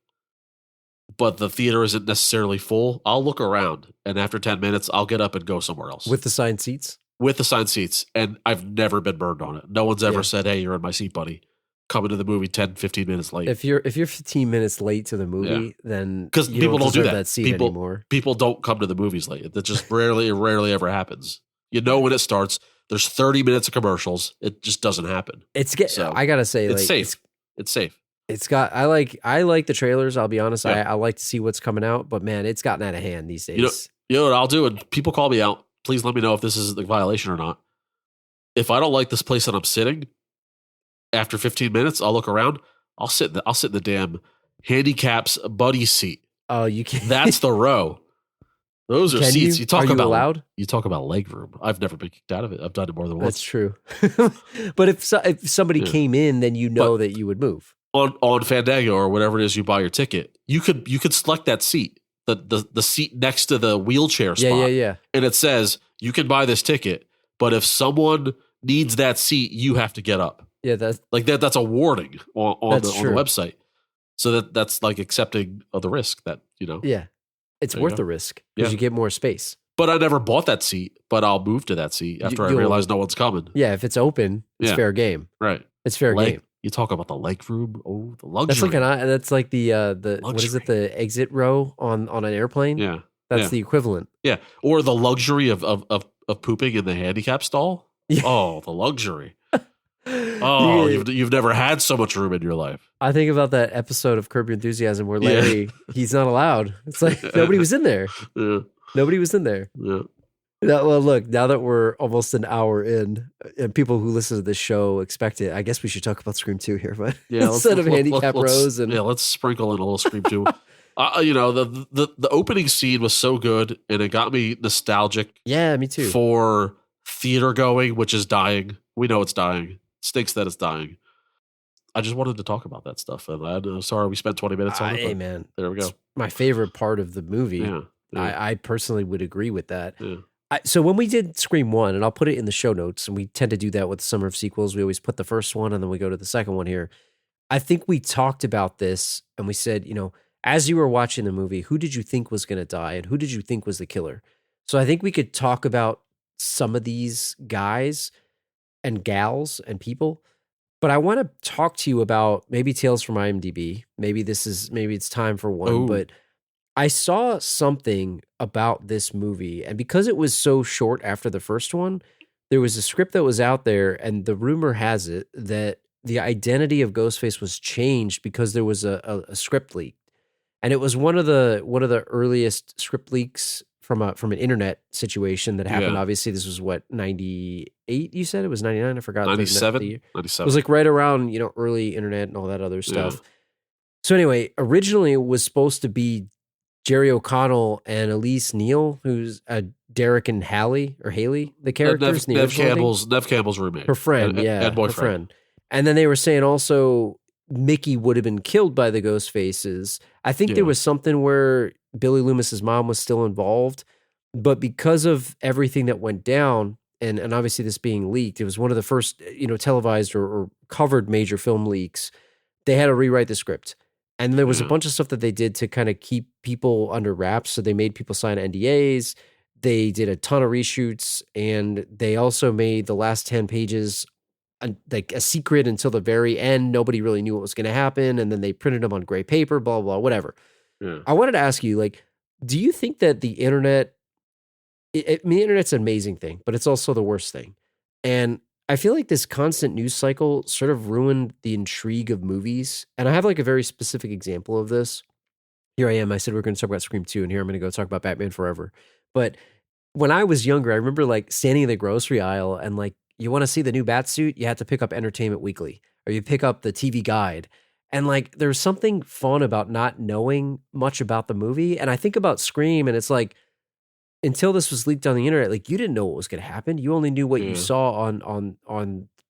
but the theater isn't necessarily full. I'll look around, and after 10 minutes, I'll get up and go somewhere else. With assigned seats? With assigned seats. And I've never been burned on it. No one's ever said, hey, you're in my seat, buddy. Coming to the movie 10, 15 minutes late. If you're 15 minutes late to the movie, then because people don't do that seat anymore. People don't come to the movies late. That just rarely ever happens. You know when it starts. There's 30 minutes of commercials. It just doesn't happen. I gotta say, it's safe. It's safe. It's got. I like the trailers. I'll be honest. I like to see what's coming out. But man, it's gotten out of hand these days. You know what I'll do? And people call me out. Please let me know if this is a violation or not. If I don't like this place that I'm sitting, after 15 minutes, I'll look around. I'll sit in the damn handicap's buddy seat. Oh, you can. That's the row. Those are seats. You talk are you about allowed? You talk about leg room. I've never been kicked out of it. I've done it more than once. That's true. But if somebody came in, then that you would move on Fandango or whatever it is you buy your ticket. You could select that seat, the seat next to the wheelchair spot. Yeah. And it says you can buy this ticket, but if someone needs that seat, you have to get up. Yeah, that's that's a warning on the website. So that's like accepting of the risk that Yeah. It's worth the risk because you get more space. But I never bought that seat, but I'll move to that seat after I realize no one's coming. Yeah, if it's open, it's fair game. Right. It's fair game. You talk about the leg room. Oh, the luxury. That's like the what is it? The exit row on an airplane? Yeah. That's the equivalent. Yeah. Or the luxury of pooping in the handicap stall. Yeah. Oh, the luxury. Oh, you've never had so much room in your life. I think about that episode of Curb Your Enthusiasm where Larry, he's not allowed. It's like nobody was in there. Yeah. Nobody was in there. Yeah. Well, look, now that we're almost an hour in, and people who listen to this show expect it, I guess we should talk about Scream 2 here. But instead of handicap rows, let's sprinkle in a little Scream 2. The opening scene was so good, and it got me nostalgic. Yeah, me too. For theater going, which is dying. We know it's dying. It stinks that it's dying. I just wanted to talk about that stuff. And I'm sorry we spent 20 minutes on it. Hey, man. There we go. It's my favorite part of the movie. Yeah. I personally would agree with that. Yeah. So when we did Scream 1, and I'll put it in the show notes, and we tend to do that with Summer of Sequels. We always put the first one, and then we go to the second one here. I think we talked about this, and we said, as you were watching the movie, who did you think was going to die, and who did you think was the killer? So I think we could talk about some of these guys and gals and people, But I want to talk to you about maybe Tales from IMDb. Maybe it's time for one. Ooh. But I saw something about this movie, and because it was so short after the first one, there was a script that was out there, and the rumor has it that the identity of Ghostface was changed because there was a script leak, and it was one of the earliest script leaks from an internet situation that happened. Yeah. Obviously, this was what 98. You said it was 99. I forgot. 97? the year. 97. It was like right around early internet and all that other stuff. So anyway, originally it was supposed to be Jerry O'Connell and Elise Neal, who's Derek and Haley, the characters. Nev Campbell's roommate. Her friend, and boyfriend. Her friend. And then they were saying also Mickey would have been killed by the ghost faces. I think there was something where Billy Loomis's mom was still involved, but because of everything that went down, and obviously this being leaked, it was one of the first, televised or covered major film leaks. They had to rewrite the script. And there was a bunch of stuff that they did to kind of keep people under wraps. So they made people sign NDAs. They did a ton of reshoots, and they also made the last 10 pages like a secret until the very end. Nobody really knew what was going to happen. And then they printed them on gray paper, blah, blah, whatever. Yeah. I wanted to ask you, like, do you think that the internet, the internet's an amazing thing, but it's also the worst thing. And I feel like this constant news cycle sort of ruined the intrigue of movies. And I have like a very specific example of this. Here I am. I said we're going to talk about Scream 2, and here I'm going to go talk about Batman Forever. But when I was younger, I remember like standing in the grocery aisle and like, you want to see the new Batsuit? You had to pick up Entertainment Weekly, or you pick up the TV Guide. And like, there's something fun about not knowing much about the movie. And I think about Scream, and it's like, until this was leaked on the internet, like you didn't know what was going to happen. You only knew what you saw on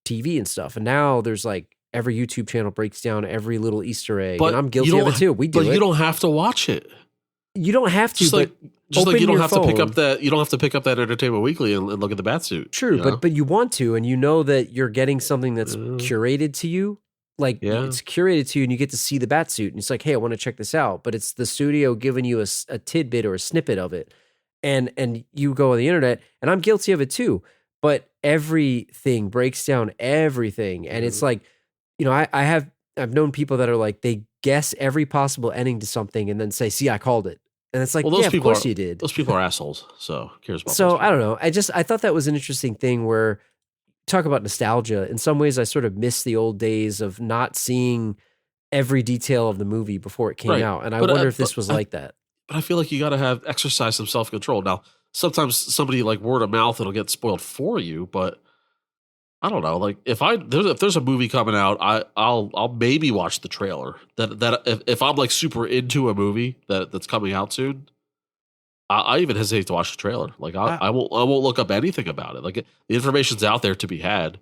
TV and stuff. And now there's like every YouTube channel breaks down every little Easter egg, and I'm guilty of it too. We do it. But you don't have to watch it. You don't have to. Just like you don't have to pick up that. You don't have to pick up that Entertainment Weekly and look at the Batsuit. True, but you want to, and you know that you're getting something that's curated to you. Like it's curated to you, and you get to see the Batsuit, and it's like, hey, I want to check this out. But it's the studio giving you a tidbit or a snippet of it. And you go on the internet, and I'm guilty of it too, but everything breaks down everything. And it's like, I've known people that are like, they guess every possible ending to something and then say, see, I called it. And it's like, well, of course you did. Those people are assholes. So who cares about So I don't know. I thought that was an interesting thing where talk about nostalgia. In some ways, I sort of miss the old days of not seeing every detail of the movie before it came out. And I wonder if this was like that. But I feel like you got to exercise some self-control. Now, sometimes somebody like word of mouth, it'll get spoiled for you, but I don't know. Like if there's a movie coming out, I'll maybe watch the trailer. That if I'm like super into a movie that's coming out soon, I even hesitate to watch the trailer. Like I won't look up anything about it. Like the information's out there to be had,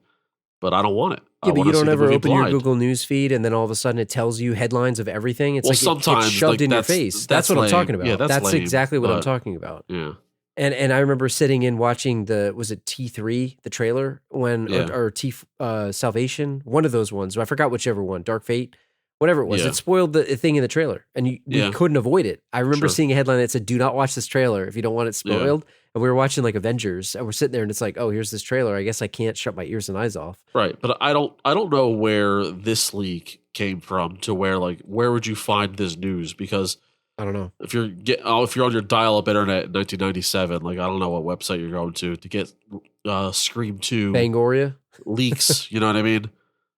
but I don't want it. Yeah, but you don't ever open your Google News feed and then all of a sudden it tells you headlines of everything. It's like sometimes it's shoved in your face. That's what I'm talking about. Yeah, that's lame, exactly what I'm talking about. Yeah. And I remember sitting in watching was it T3, the trailer, or Salvation, one of those ones. I forgot whichever one, Dark Fate, whatever it was. Yeah. It spoiled the thing in the trailer, and we couldn't avoid it. I remember seeing a headline that said, "Do not watch this trailer if you don't want it spoiled." Yeah. And we were watching like Avengers, and we're sitting there, and it's like, "Oh, here's this trailer. I guess I can't shut my ears and eyes off." Right, but I don't know where this leak came from to where would you find this news? Because I don't know. If you're on your dial-up internet in 1997, like I don't know what website you're going to get Scream 2 Fangoria leaks. You know what I mean?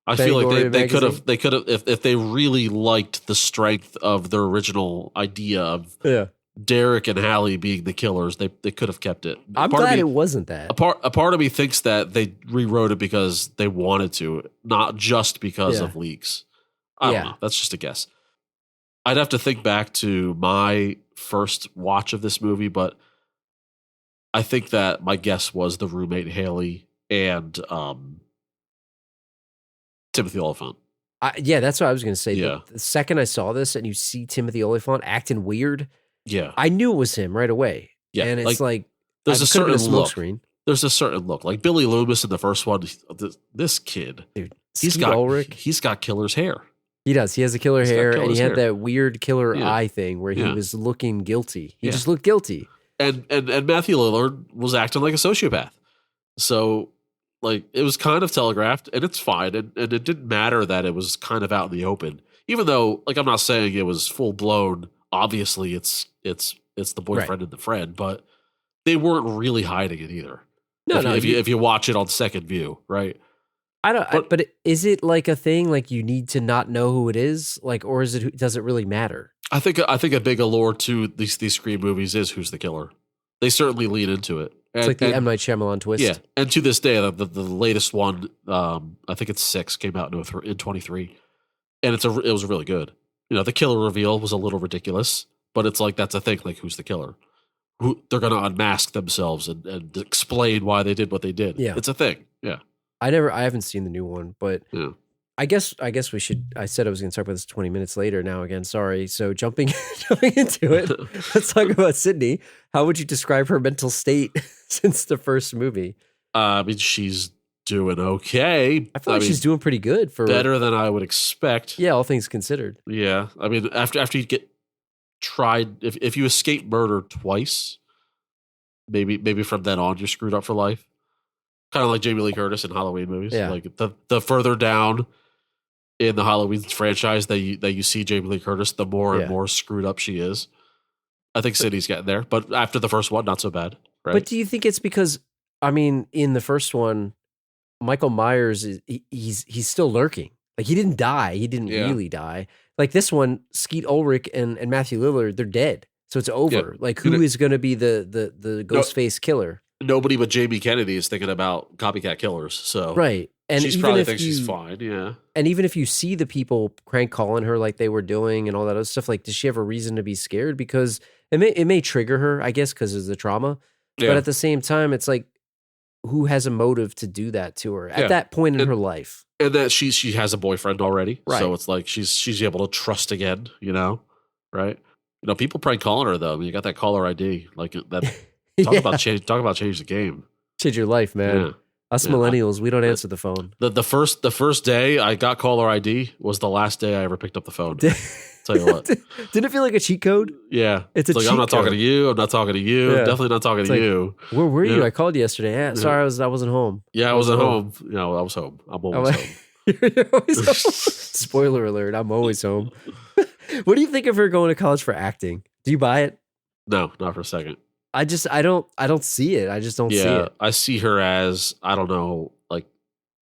I feel like they could have if they really liked the strength of their original idea of Derek and Hallie being the killers, they could have kept it. I'm glad it wasn't that. A part of me thinks that they rewrote it because they wanted to, not just because of leaks. I don't know. That's just a guess. I'd have to think back to my first watch of this movie, but I think that my guess was the roommate Haley and Timothy Olyphant. That's what I was going to say. Yeah. The second I saw this and you see Timothy Olyphant acting weird, I knew it was him right away. Yeah, and it's like there's a certain smoke screen. There's a certain look. Like Billy Loomis in the first one, this kid, dude, he's got killer's hair. He does. He has a killer hair, and he had that weird killer eye thing where he was looking guilty. He just looked guilty. And Matthew Lillard was acting like a sociopath. So like it was kind of telegraphed, and it's fine, and it didn't matter that it was kind of out in the open, even though like I'm not saying it was full blown. Obviously, it's the boyfriend and the friend, but they weren't really hiding it either. If you watch it on second view, right? But is it like a thing like you need to not know who it is, like, or does it really matter? I think a big allure to these Scream movies is who's the killer. They certainly lean into it. It's like the M. Night Shyamalan twist. Yeah, and to this day, the latest one, I think it's 6, came out in 23, and it was really good. You know, the killer reveal was a little ridiculous, but it's like that's a thing. Like, who's the killer? Who they're going to unmask themselves and explain why they did what they did. Yeah, it's a thing. Yeah, I haven't seen the new one, but I guess we should. I said I was going to talk about this 20 minutes later. Now again, sorry. So jumping into it, let's talk about Sydney. How would you describe her mental state since the first movie? I mean, she's doing okay. I feel like she's doing pretty good for better than I would expect. Yeah, all things considered. Yeah, I mean, after you get tried, if you escape murder twice, maybe from then on you're screwed up for life. Kind of like Jamie Lee Curtis in Halloween movies. Yeah. Like the further down in the Halloween franchise that you see Jamie Lee Curtis, the more and more screwed up she is. I think Sydney's getting there, but after the first one, not so bad. Right? But do you think it's because, I mean, in the first one, Michael Myers he's still lurking. Like, he didn't die. He didn't really die. Like this one, Skeet Ulrich and Matthew Lillard, they're dead. So it's over. Yeah. Like, who is going to be the ghost face killer? Nobody but Jamie Kennedy is thinking about copycat killers. So right, and she probably thinks she's fine. Yeah, and even if you see the people crank calling her like they were doing and all that other stuff, like, does she have a reason to be scared? Because it may trigger her, I guess, because of the trauma. Yeah. But at the same time, it's like, who has a motive to do that to her at that point in her life? And that she has a boyfriend already, right? So it's like she's able to trust again. You know, right? You know, people prank calling her though. I mean, you got that caller ID, like that. Talk about change the game. Change your life, man. Yeah. Us millennials, we don't answer the phone. The first day I got caller ID was the last day I ever picked up the phone. Tell you what. Did it feel like a cheat code? Yeah. It's a like, cheat I'm not code. talking to you. I'm not talking to you. Yeah. Definitely not talking to you. Where were you? I called you yesterday. Yeah. Sorry, I wasn't home. Yeah, I wasn't home. You know, I was home. I'm always home. You're always home. Spoiler alert, I'm always home. What do you think of her going to college for acting? Do you buy it? No, not for a second. I don't see it. I just don't see it. I see her as, I don't know, like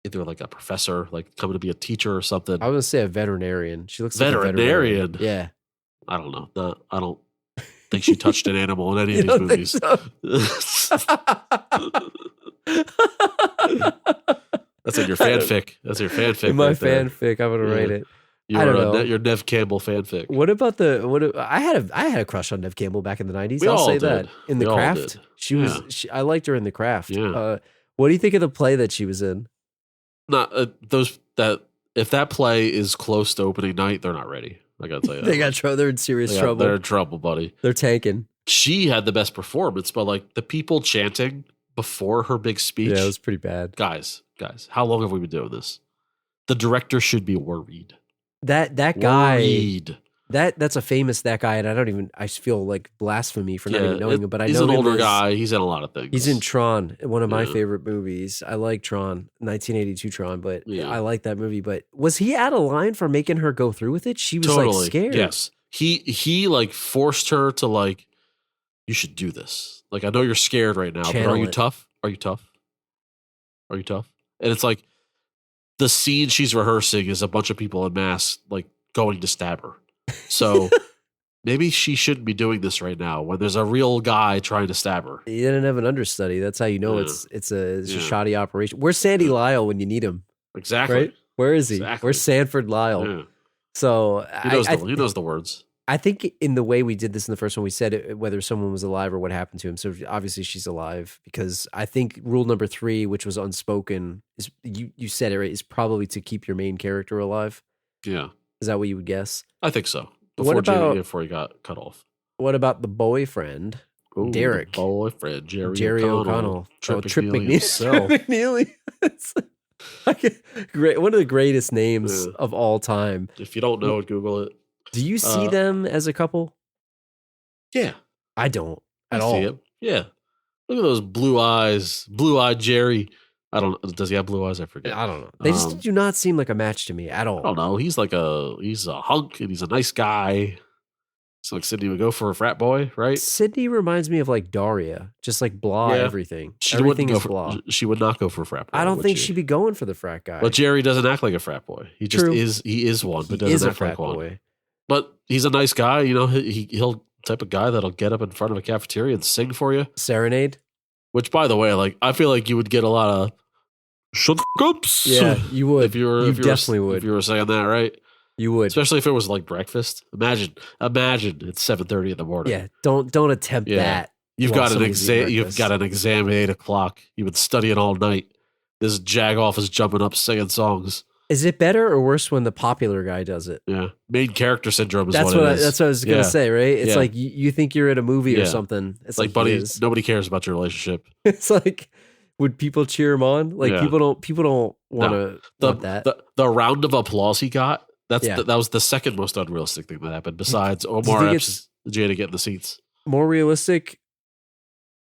either like a professor, like coming to be a teacher or something. I was gonna say a veterinarian. She looks veterinarian. Like a veterinarian. Yeah. I don't know. I don't think she touched an animal in any of these movies. So? That's in your fanfic. That's your fanfic. In my fanfic, I'm gonna write it. Your Nev Campbell fanfic. What about I had a crush on Nev Campbell back in the 90s. I'll say that. In The Craft. She was I liked her in The Craft. Yeah. What do you think of the play that she was in? Not if that play is close to opening night, they're not ready. I gotta tell you. They're in serious trouble. They're in trouble, buddy. They're tanking. She had the best performance, but like the people chanting before her big speech. Yeah, it was pretty bad. Guys, how long have we been doing this? The director should be worried. That guy, that's a famous guy, and I feel like blasphemy for not even knowing him. But he's an older guy. He's in a lot of things. He's in Tron, one of my favorite movies. I like Tron, 1982 Tron, but I like that movie. But was he out of line for making her go through with it? She was like scared. Yes, he like forced her to like, you should do this. Like, I know you're scared right now, but are you tough? Are you tough? Are you tough? And it's like, the scene she's rehearsing is a bunch of people in masks, like, going to stab her. So maybe she shouldn't be doing this right now when there's a real guy trying to stab her. He didn't have an understudy. That's how you know it's a shoddy operation. Where's Sandy Lyle when you need him? Exactly. Right? Where is he? Exactly. Where's Sanford Lyle? Yeah. So he knows the words. I think in the way we did this in the first one, we said whether someone was alive or what happened to him. So obviously she's alive, because I think rule number 3, which was unspoken, is you said it right, is probably to keep your main character alive. Yeah. Is that what you would guess? I think so. Before he got cut off. What about the boyfriend, Derek? The boyfriend, Jerry O'Connell. Trip McNeely. Great. One of the greatest names of all time. If you don't know it, Google it. Do you see them as a couple? Yeah. I don't at all. See it. Yeah. Look at those blue eyes, blue-eyed Jerry. I don't. Does he have blue eyes? I forget. I don't know. They just do not seem like a match to me at all. I don't know. He's a hunk and he's a nice guy. So like Sydney would go for a frat boy, right? Sydney reminds me of like Daria, just like blah everything. Everything is blah. She would not go for a frat boy. I don't think she'd be going for the frat guy. But Jerry doesn't act like a frat boy. He just is. He is one, but doesn't act like one. But he's a nice guy. You know, he'll type of guy that'll get up in front of a cafeteria and sing for you. Serenade. Which, by the way, like I feel like you would get a lot of shut the cups. Yeah, you would. If you definitely would. If you were saying that, right? You would, especially if it was like breakfast. Imagine it's 7:30 in the morning. Yeah, don't attempt that. You've got an exam. You've got an exam at 8:00. You've been studying all night. This jagoff is jumping up singing songs. Is it better or worse when the popular guy does it? Yeah, main character syndrome is that's what it is. That's what I was gonna say. Right? It's like you think you're at a movie or something. It's like buddy, nobody cares about your relationship. It's like, would people cheer him on? Like people don't want to want that. The round of applause he got. That was the second most unrealistic thing that happened, besides Omar Epps, Jada getting the seats. More realistic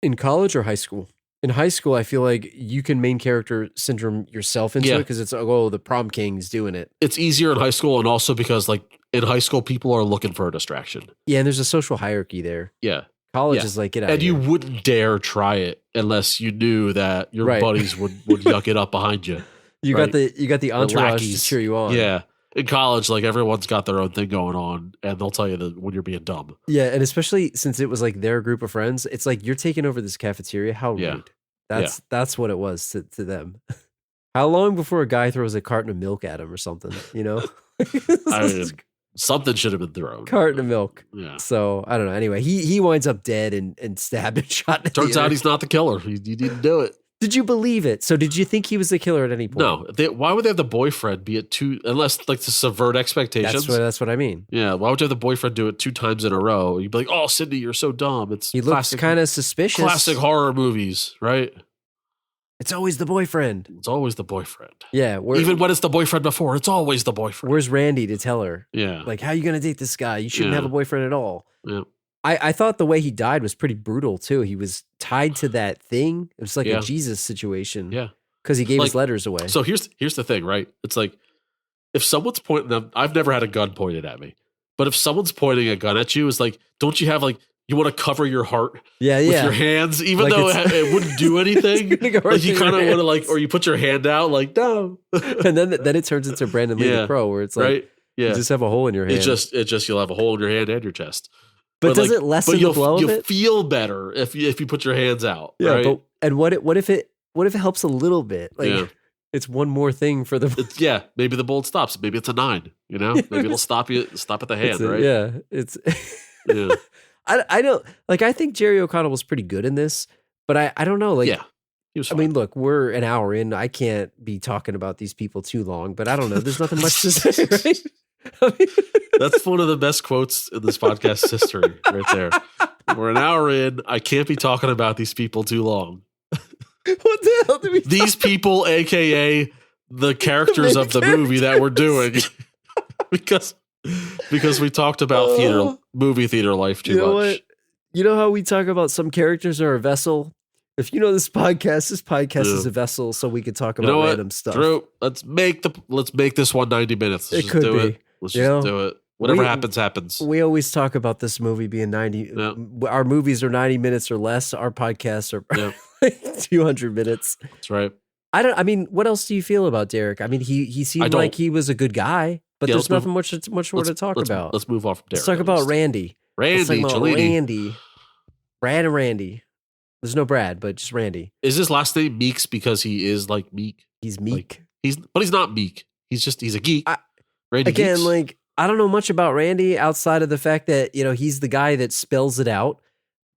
in college or high school? In high school, I feel like you can main character syndrome yourself into it because it's the prom king's doing it. It's easier in high school, and also because like in high school, people are looking for a distraction. Yeah, and there's a social hierarchy there. Yeah. College is like, get out and of here. You wouldn't dare try it unless you knew that your buddies would yuck it up behind you. You got the entourage to cheer you on. Yeah. In college, like everyone's got their own thing going on, and they'll tell you that when you're being dumb. Yeah, and especially since it was like their group of friends, it's like you're taking over this cafeteria. How rude! That's what it was to them. How long before a guy throws a carton of milk at him or something? You know, I mean, something should have been thrown. Carton of milk. Yeah. So I don't know. Anyway, he winds up dead and stabbed and shot. Turns out he's not the killer. He didn't do it. Did you believe it? So did you think he was the killer at any point? No. Why would they have the boyfriend be at two, unless like to subvert expectations? That's what I mean. Yeah. Why would you have the boyfriend do it 2 times in a row? You'd be like, oh, Sydney, you're so dumb. He looks kind of suspicious. Classic horror movies, right? It's always the boyfriend. It's always the boyfriend. Yeah. Even when it's the boyfriend before, it's always the boyfriend. Where's Randy to tell her? Yeah. Like, how are you going to date this guy? You shouldn't have a boyfriend at all. Yeah. I thought the way he died was pretty brutal too. He was tied to that thing. It was like a Jesus situation. Yeah. Because he gave his letters away. So here's the thing, right? It's like if someone's pointing, I've never had a gun pointed at me, but if someone's pointing a gun at you, it's like, don't you have like, you want to cover your heart with your hands, even like though it wouldn't do anything. Like you kind of want to like, or you put your hand out like, no. And then it turns into Brandon Lee the Pro, where it's like, you just have a hole in your hand. It's just you'll have a hole in your hand and your chest. But does it lessen the blow of it? You'll feel better if you put your hands out. Yeah, right? and what if it helps a little bit? Like it's one more thing for the. Maybe the bullet stops. Maybe it's a 9. You know, maybe it'll stop at the hand. Right? Yeah, it's. I don't like. I think Jerry O'Connell was pretty good in this, but I don't know. Like, he was fine. I mean, look, we're an hour in. I can't be talking about these people too long, but I don't know. There's nothing much to say, right? I mean, that's one of the best quotes in this podcast's history, right there. We're an hour in. I can't be talking about these people too long. What the hell do we? These people, aka the characters of the movie that we're doing, because we talked about movie theater life too much. What? You know how we talk about some characters are a vessel? If you know this podcast is a vessel, so we could talk about random stuff. Drew, let's make this one 90 minutes. Let's just do it. Let's just do it. Whatever happens. We always talk about this movie being 90. Yeah. Our movies are 90 minutes or less. Our podcasts are like 200 minutes. That's right. I mean, what else do you feel about Derek? I mean, he seemed like he was a good guy, but there's nothing much more to talk about. Let's move off from Derek. Let's talk about Randy. Randy. Brad and Randy. There's no Brad, but just Randy. Is his last name Meeks because he is like meek? He's meek. But he's not meek. He's a geek. Randy again, Geeks. like I don't know much about Randy outside of the fact that he's the guy that spells it out.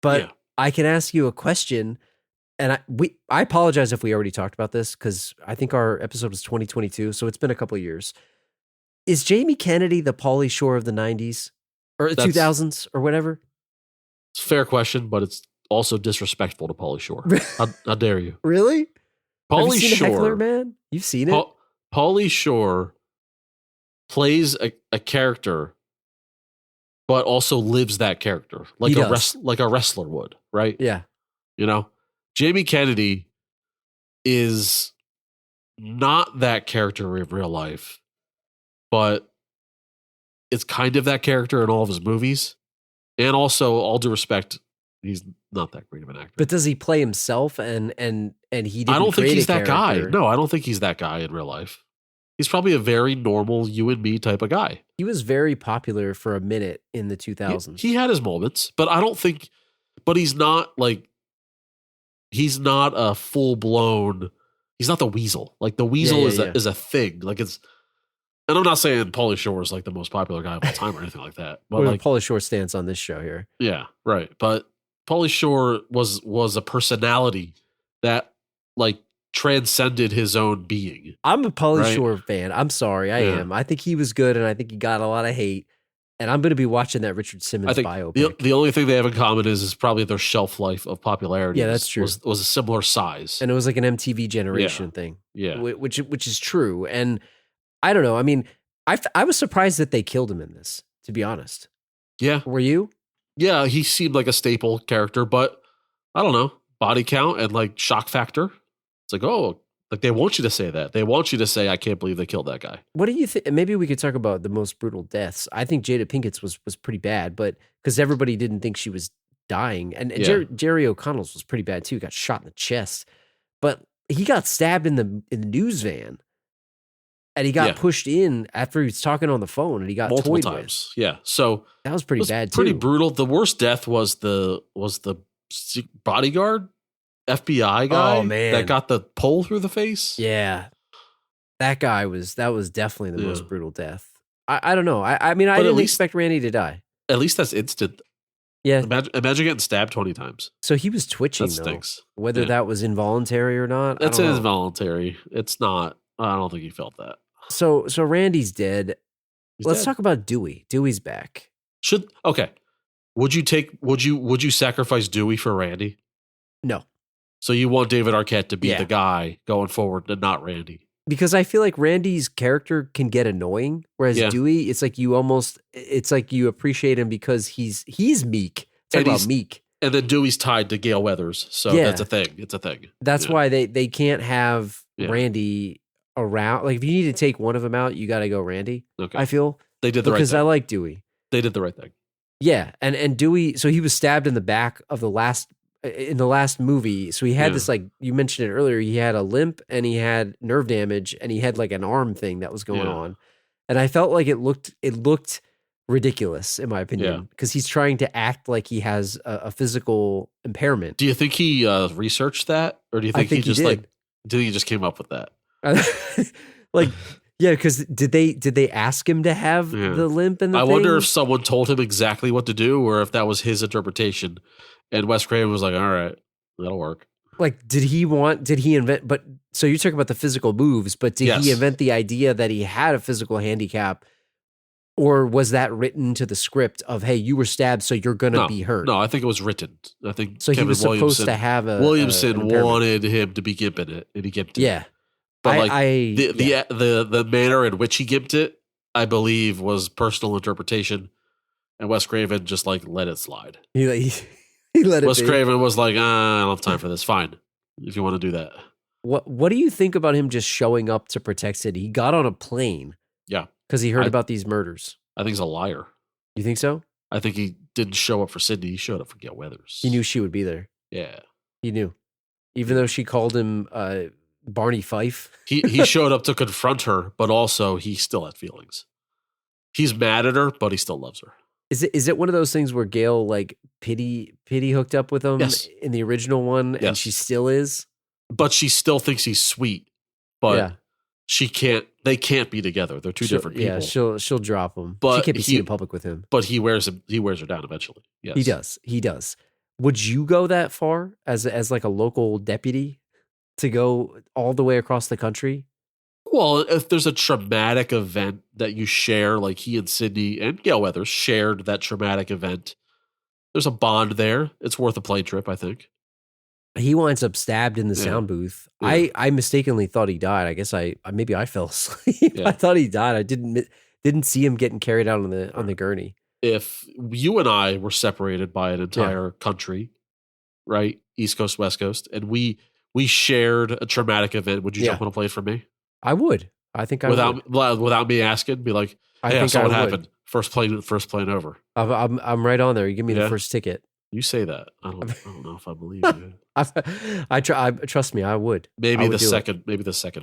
But I can ask you a question, and I apologize if we already talked about this because I think our episode was 2022, so it's been a couple of years. Is Jamie Kennedy the Pauly Shore of the 90s or 2000s or whatever? It's a fair question, but it's also disrespectful to Pauly Shore. How dare you? Really? Pauly Shore, Heckler, man? You've seen it? Pauly Shore plays a character, but also lives that character like a wrestler would, right? Yeah. Jamie Kennedy is not that character in real life, but it's kind of that character in all of his movies. And also, all due respect, he's not that great of an actor. But does he play himself and he didn't I don't think create he's a that guy. character? No, I don't think he's that guy in real life. He's probably a very normal you and me type of guy. He was very popular for a minute in the 2000s. He had his moments, but I don't think, but he's not a full blown, he's not the Weasel. Like the Weasel is a thing. Like it's, and I'm not saying Pauly Shore is like the most popular guy of all time or anything like that. But We're like Pauly Shore stance on this show here. yeah, right. But Pauly Shore was a personality that like transcended his own being. I'm a Pauly Right. Shore fan. I'm sorry, I Yeah. am. I think he was good, and I think he got a lot of hate. And I'm going to be watching that Richard Simmons I think biopic. the only thing they have in common is probably their shelf life of popularity. Yeah, that's true. Was a similar size. And it was like an MTV generation thing, Yeah, which is true. And I don't know. I mean, I was surprised that they killed him in this, to be honest. yeah, Were you? yeah. He seemed like a staple character, but I don't know, body count and like shock factor. It's like, oh, like they want you to say that. They want you to say, I can't believe they killed that guy. What do you think? Maybe we could talk about the most brutal deaths. I think Jada Pinkett's was pretty bad, but because everybody didn't think she was dying. And Yeah. Jerry O'Connell's was pretty bad too. Got shot in the chest, but he got stabbed in the news van, and he got Yeah. pushed in after he was talking on the phone, and he got Multiple toyed times. Yeah. So with. That was pretty it was bad too. pretty brutal. The worst death was the bodyguard FBI guy Oh, man. that got the pole through the face. Yeah, that was definitely the Yeah. most brutal death. I don't know. I mean, I But at didn't least- expect Randy to die. At least that's instant. Yeah, Imagine getting stabbed 20 times. so he was twitching That though. stinks. Whether Yeah. that was involuntary or not, That's I don't know. involuntary. It's not. I don't think he felt that. So Randy's dead. He's Let's dead. talk about Dewey. Dewey's back. Okay. Would you sacrifice Dewey for Randy? No, So you want David Arquette to be Yeah. the guy going forward and not Randy? because I feel like Randy's character can get annoying, whereas Yeah. Dewey, it's like you appreciate him because he's meek. Talk And about he's- meek. And then Dewey's tied to Gale Weathers, so Yeah. that's a thing. It's a thing. That's Yeah. why they can't have Yeah. Randy around. Like if you need to take one of them out, you got to go Randy. Okay. I feel They did the right because I thing. like Dewey. They did the right thing. Yeah, and Dewey. So he was stabbed in the back of the last movie. So he had Yeah. this, like you mentioned it earlier. He had a limp and he had nerve damage and he had like an arm thing that was going Yeah. on. And I felt like it looked ridiculous in my Yeah. opinion because he's trying to act like he has a physical impairment. Do you think he researched that, or do you I think, think he he just did. like? Do you think he just came up with that? Like, yeah, because did they ask him to have Yeah. the limp and the I wonder if things? someone told him exactly what to do, or if that was his interpretation, and Wes Craven was like, "All right, that'll work." Like, did he invent, but so you're talking about the physical moves, but did Yes. he invent the idea that he had a physical handicap, or was that written to the script of, hey, you were stabbed, so you're going to No, be hurt? No, I think it was written. I think So he Kevin was supposed Williamson, to have an Williamson impairment. wanted him to be gimping it, and he gimped it. Yeah. but like yeah. the manner in which he gimped it, I believe, was personal interpretation, and Wes Craven just like let it slide. He let it Wes be. Craven was like, I don't have time for this. Fine, if you want to do that. What do you think about him just showing up to protect City? He got on a plane. Yeah. Because he heard I- about these murders. I think he's a liar. You think so? I think he didn't show up for Sydney. He showed up for Gale Weathers. He knew she would be there. Yeah. He knew. Even though she called him Barney Fife. He showed up to confront her, but also he still had feelings. He's mad at her, but he still loves her. Is it one of those things where Gail like pity hooked up with him Yes. in the original one and Yes. she still is? But she still thinks he's sweet. But Yeah. they can't be together. They're two different people. Yeah, she'll drop him. But she can't be he- seen in public with him. But he wears her down eventually. Yes. He does. Would you go that far as like a local deputy to go all the way across the country? Well, if there's a traumatic event that you share, like he and Sydney and Gale Weathers shared that traumatic event, there's a bond there. It's worth a plane trip, I think. He winds up stabbed in the Yeah. sound booth. Yeah. I mistakenly thought he died. I guess maybe I fell asleep. Yeah. I thought he died. I didn't see him getting carried out on the gurney. If you and I were separated by an entire country, right? East Coast, West Coast, and we we shared a traumatic event, would you jump on a plane for me? I would. I think I would. Without me asking, be like, hey, I saw what happened. First plane over. I'm right on there. You give me the first ticket. You say that. I don't know if I believe you. Trust me, I would. Maybe the second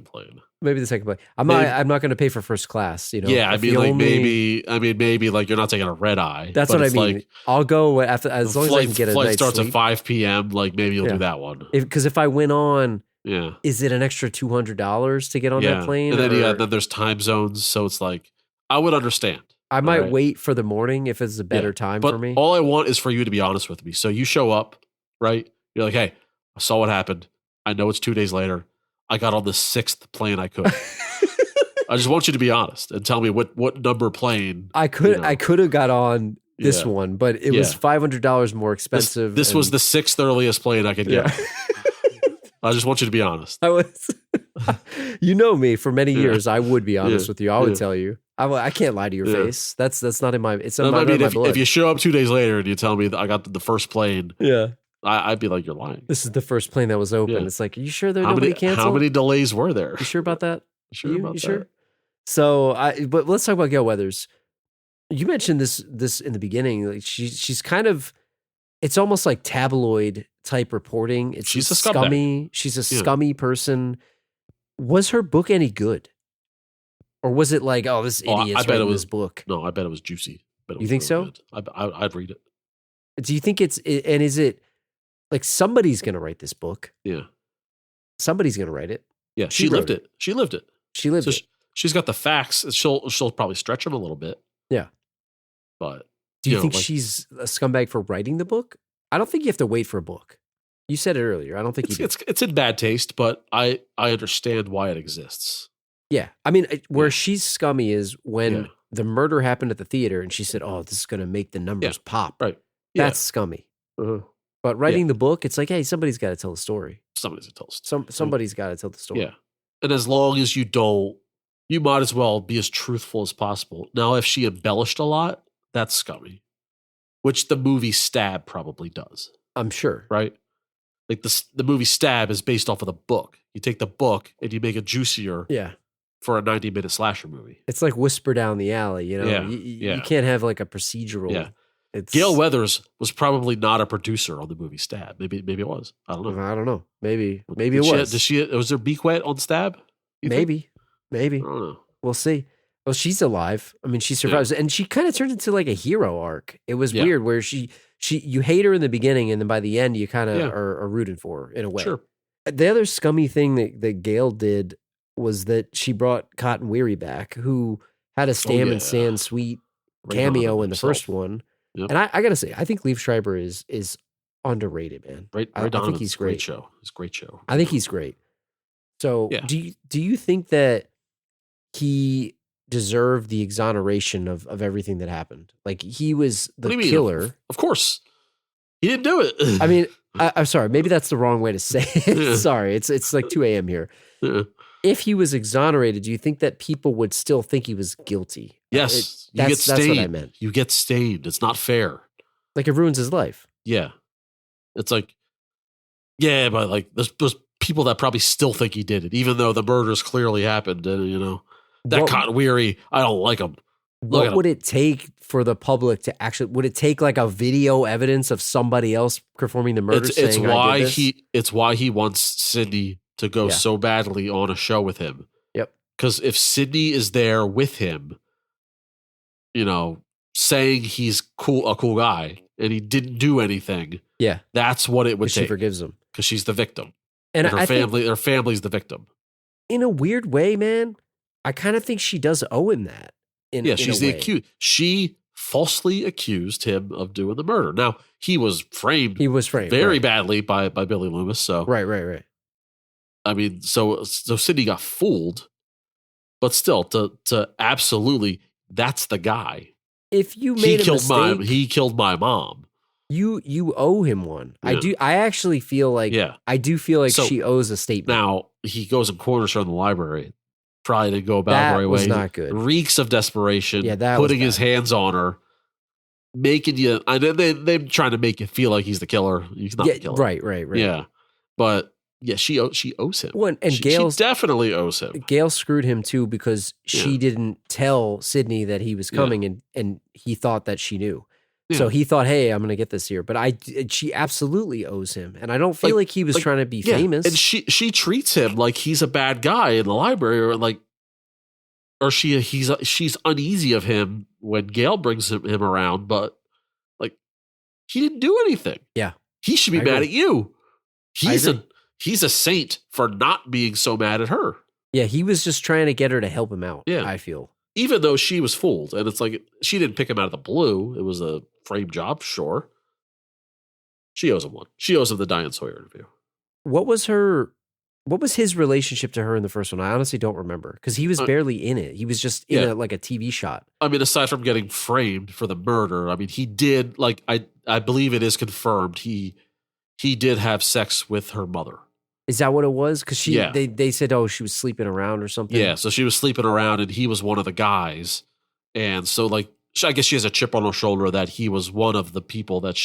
plane. Maybe the second plane. I'm not going to pay for first class. You know. Yeah, maybe like you're not taking a red eye. That's what I mean. Like, I'll go after as long as I can get a flight night's starts sleep. at 5 p.m. Like maybe you'll do that one. Because if I went on, yeah, is it an extra $200 to get on that plane? And then there's time zones, so it's like I would understand. I might wait for the morning if it's a better time for me. All I want is for you to be honest with me. So you show up, right? You're like, hey, I saw what happened. I know it's 2 days later. I got on the 6th plane I could. I just want you to be honest and tell me what number plane. I could have got on this one, but it was $500 more expensive. This was the 6th earliest plane I could get. I just want you to be honest. I was, you know me for many years. I would be honest with you. I would tell you. I can't lie to your face. That's not in my. It's not in my blood. If you show up 2 days later and you tell me that I got the first plane, I'd be like, you're lying. This is the first plane that was open. It's like, are you sure nobody canceled? How many delays were there? You sure about that? You sure? So but let's talk about Gail Weathers. You mentioned this in the beginning. Like she's kind of. It's almost like tabloid type reporting. She's a scummy. She's a scummy person. Was her book any good? Or was it like, oh, this idiot's writing this book? No, I bet it was juicy. You think so? I'd read it. Do you think is it like somebody's going to write this book? Yeah. Somebody's going to write it. Yeah, she lived it. She lived it. She's got the facts. She'll probably stretch them a little bit. Yeah. But do you think she's a scumbag for writing the book? I don't think you have to wait for a book. You said it earlier. I don't think it's in bad taste, but I understand why it exists. Yeah. I mean, where she's scummy is when the murder happened at the theater and she said, oh, this is going to make the numbers pop. Right. That's scummy. Uh-huh. But writing the book, it's like, hey, somebody's got to tell the story. Somebody's got to tell the story. Somebody's got to tell the story. Yeah. And as long as you don't, you might as well be as truthful as possible. Now, if she embellished a lot, that's scummy, which the movie Stab probably does. I'm sure. Right? Like the movie Stab is based off of the book. You take the book and you make it juicier. Yeah. For a 90-minute slasher movie. It's like Whisper Down the Alley, you know? Yeah. You can't have like a procedural. Yeah. Gail Weathers was probably not a producer on the movie Stab. Maybe it was. I don't know. Maybe it was. Was there beak wet on Stab? Maybe. I don't know. We'll see. Well, she's alive. I mean, she survives. And she kind of turned into like a hero arc. It was weird where you hate her in the beginning and then by the end you kind of are rooting for her in a way. Sure. The other scummy thing that Gail did was that she brought Cotton Weary back, who had a Stam and Sand Sweet cameo in the first one. Yep. And I got to say, I think Liev Schreiber is underrated, man. I think he's great. It's a great show. I think he's great. So do you think that he deserved the exoneration of everything that happened? Like he was the killer. Of course. He didn't do it. I mean, I'm sorry. Maybe that's the wrong way to say it. Sorry. It's like 2 a.m. here. If he was exonerated, do you think that people would still think he was guilty? Yes. You get stained. That's what I meant. You get stained. It's not fair. Like it ruins his life. Yeah. It's like, but like there's people that probably still think he did it, even though the murders clearly happened. And, Cotton Weary, I don't like him. What would it take for the public to actually, would it take like a video evidence of somebody else performing the murder? It's why he wants Sydney to go so badly on a show with him. Yep. Because if Sydney is there with him, saying he's a cool guy and he didn't do anything. Yeah. That's what it would take. She forgives him. Because she's the victim. And her family's the victim. In a weird way, man, I kind of think she does owe him that. She's the accused. She falsely accused him of doing the murder. Now, he was framed very badly by Billy Loomis. So Right. I mean, so Sydney got fooled, but still, to absolutely, that's the guy. If you made he killed my mom. You owe him one. Yeah. I actually feel like I do feel like she owes a statement. Now he goes and corners her in the library. Probably didn't go about the right way. That was not good. Reeks of desperation. Yeah, putting his hands on her, making you. I know they're trying to make you feel like he's the killer. He's not the killer. Right. Yeah, but Yeah, she owes him. Well, and she Gail's definitely owes him. Gail screwed him too because she didn't tell Sydney that he was coming, and he thought that she knew. Yeah. So he thought, "Hey, I'm going to get this here," but she absolutely owes him, and I don't feel like he was trying to be famous. And she treats him like he's a bad guy in the library, or she's uneasy of him when Gail brings him around, but like he didn't do anything. Yeah, he should be mad at you. He's a saint for not being so mad at her. Yeah, he was just trying to get her to help him out. Yeah, I feel. Even though she was fooled, and it's like she didn't pick him out of the blue. It was a frame job, sure. She owes him one. She owes him the Diane Sawyer interview. What was his relationship to her in the first one? I honestly don't remember because he was barely in it. He was just in a TV shot. I mean, aside from getting framed for the murder, I mean, he did I believe it is confirmed he did have sex with her mother. Is that what it was? Because they said, oh, she was sleeping around or something. Yeah, so she was sleeping around and he was one of the guys. And so I guess she has a chip on her shoulder that he was one of the people that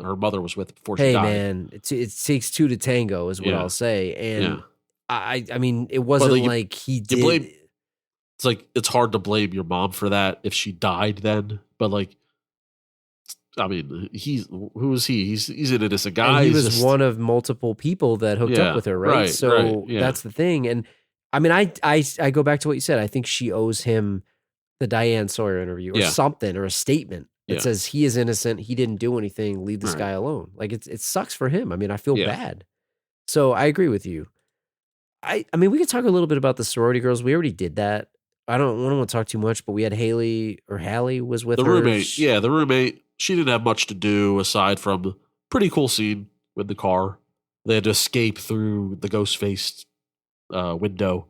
her mother was with before she died. Hey man, it takes two to tango is what I'll say. And I mean, it wasn't like he did. It's like, it's hard to blame your mom for that if she died then. But like, I mean, who is he? He's an innocent guy. And he was one of multiple people that hooked up with her, right? So right, that's the thing. And I mean, I go back to what you said. I think she owes him the Diane Sawyer interview or something, or a statement that says he is innocent. He didn't do anything. Leave this guy alone. Like it sucks for him. I mean, I feel bad. So I agree with you. I mean, we could talk a little bit about the sorority girls. We already did that. I don't want to talk too much, but we had Hallie was with the her. Roommate. Yeah, the roommate. She didn't have much to do aside from pretty cool scene with the car. They had to escape through the ghost-faced window.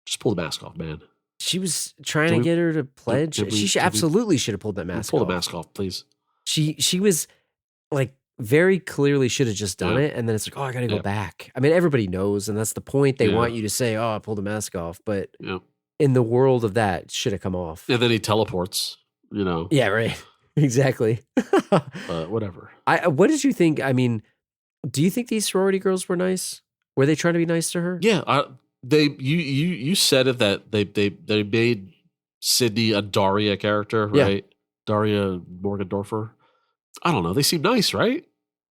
Just pull the mask off, man. She was trying to get her to pledge. She absolutely should have pulled that mask off. Pull the mask off, please. She was like very clearly should have just done it, and then it's like, oh, I got to go back. I mean, everybody knows, and that's the point. They want you to say, oh, I pulled the mask off, but in the world of that, it should have come off. And then he teleports, Yeah, right. Exactly. Whatever. What did you think? I mean, do you think these sorority girls were nice? Were they trying to be nice to her? Yeah, you said it that they made Sydney a Daria character, right? Yeah. Daria Morgendorfer. I don't know. They seem nice, right?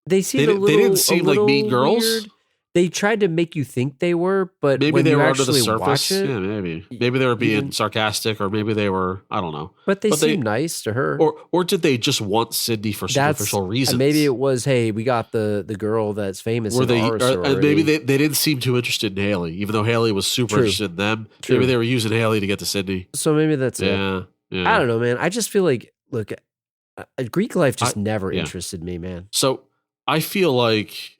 They seemed they didn't seem like mean girls. Weird. They tried to make you think they were, but maybe when they you were under the actually surface. watch it, yeah, maybe they were being sarcastic, or maybe they were. I don't know. But they seemed nice to her. Or did they just want Sydney for superficial reasons? Maybe it was, hey, we got the girl that's famous. And maybe they didn't seem too interested in Hallie, even though Hallie was super interested in them. True. Maybe they were using Hallie to get to Sydney. So maybe that's it. Yeah. I don't know, man. I just feel like, look, Greek life just never interested me, man. So I feel like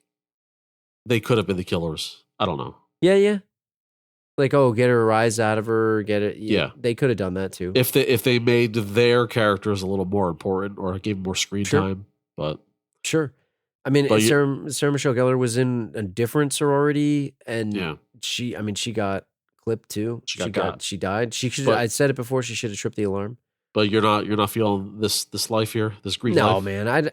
they could have been the killers. I don't know. Yeah. Like, oh, get her a rise out of her, get it. Yeah. They could have done that too. If they made their characters a little more important or gave them more screen time, but sure. I mean, Sarah Michelle Gellar was in a different sorority, and she got clipped too. She died. I said it before. She should have tripped the alarm. But you're not feeling this life here, this Greek life. No, man.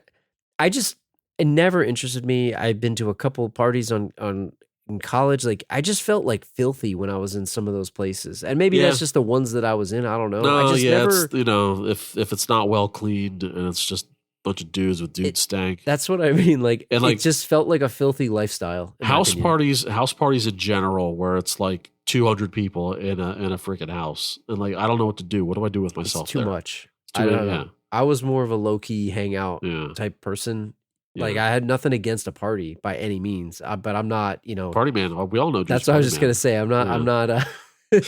It never interested me. I've been to a couple parties in college. Like, I just felt like filthy when I was in some of those places, and maybe that's just the ones that I was in. I don't know. No, I just never. It's, if it's not well cleaned and it's just a bunch of dudes with dude stank. That's what I mean. Like, and it just felt like a filthy lifestyle. House parties in general, where it's like 200 people in a freaking house, and like I don't know what to do. What do I do with myself? It's too much. I don't know. I was more of a low key hangout type person. Yeah. Like, I had nothing against a party by any means, but I'm not, party man. We all know. That's what I was just gonna say. I'm not a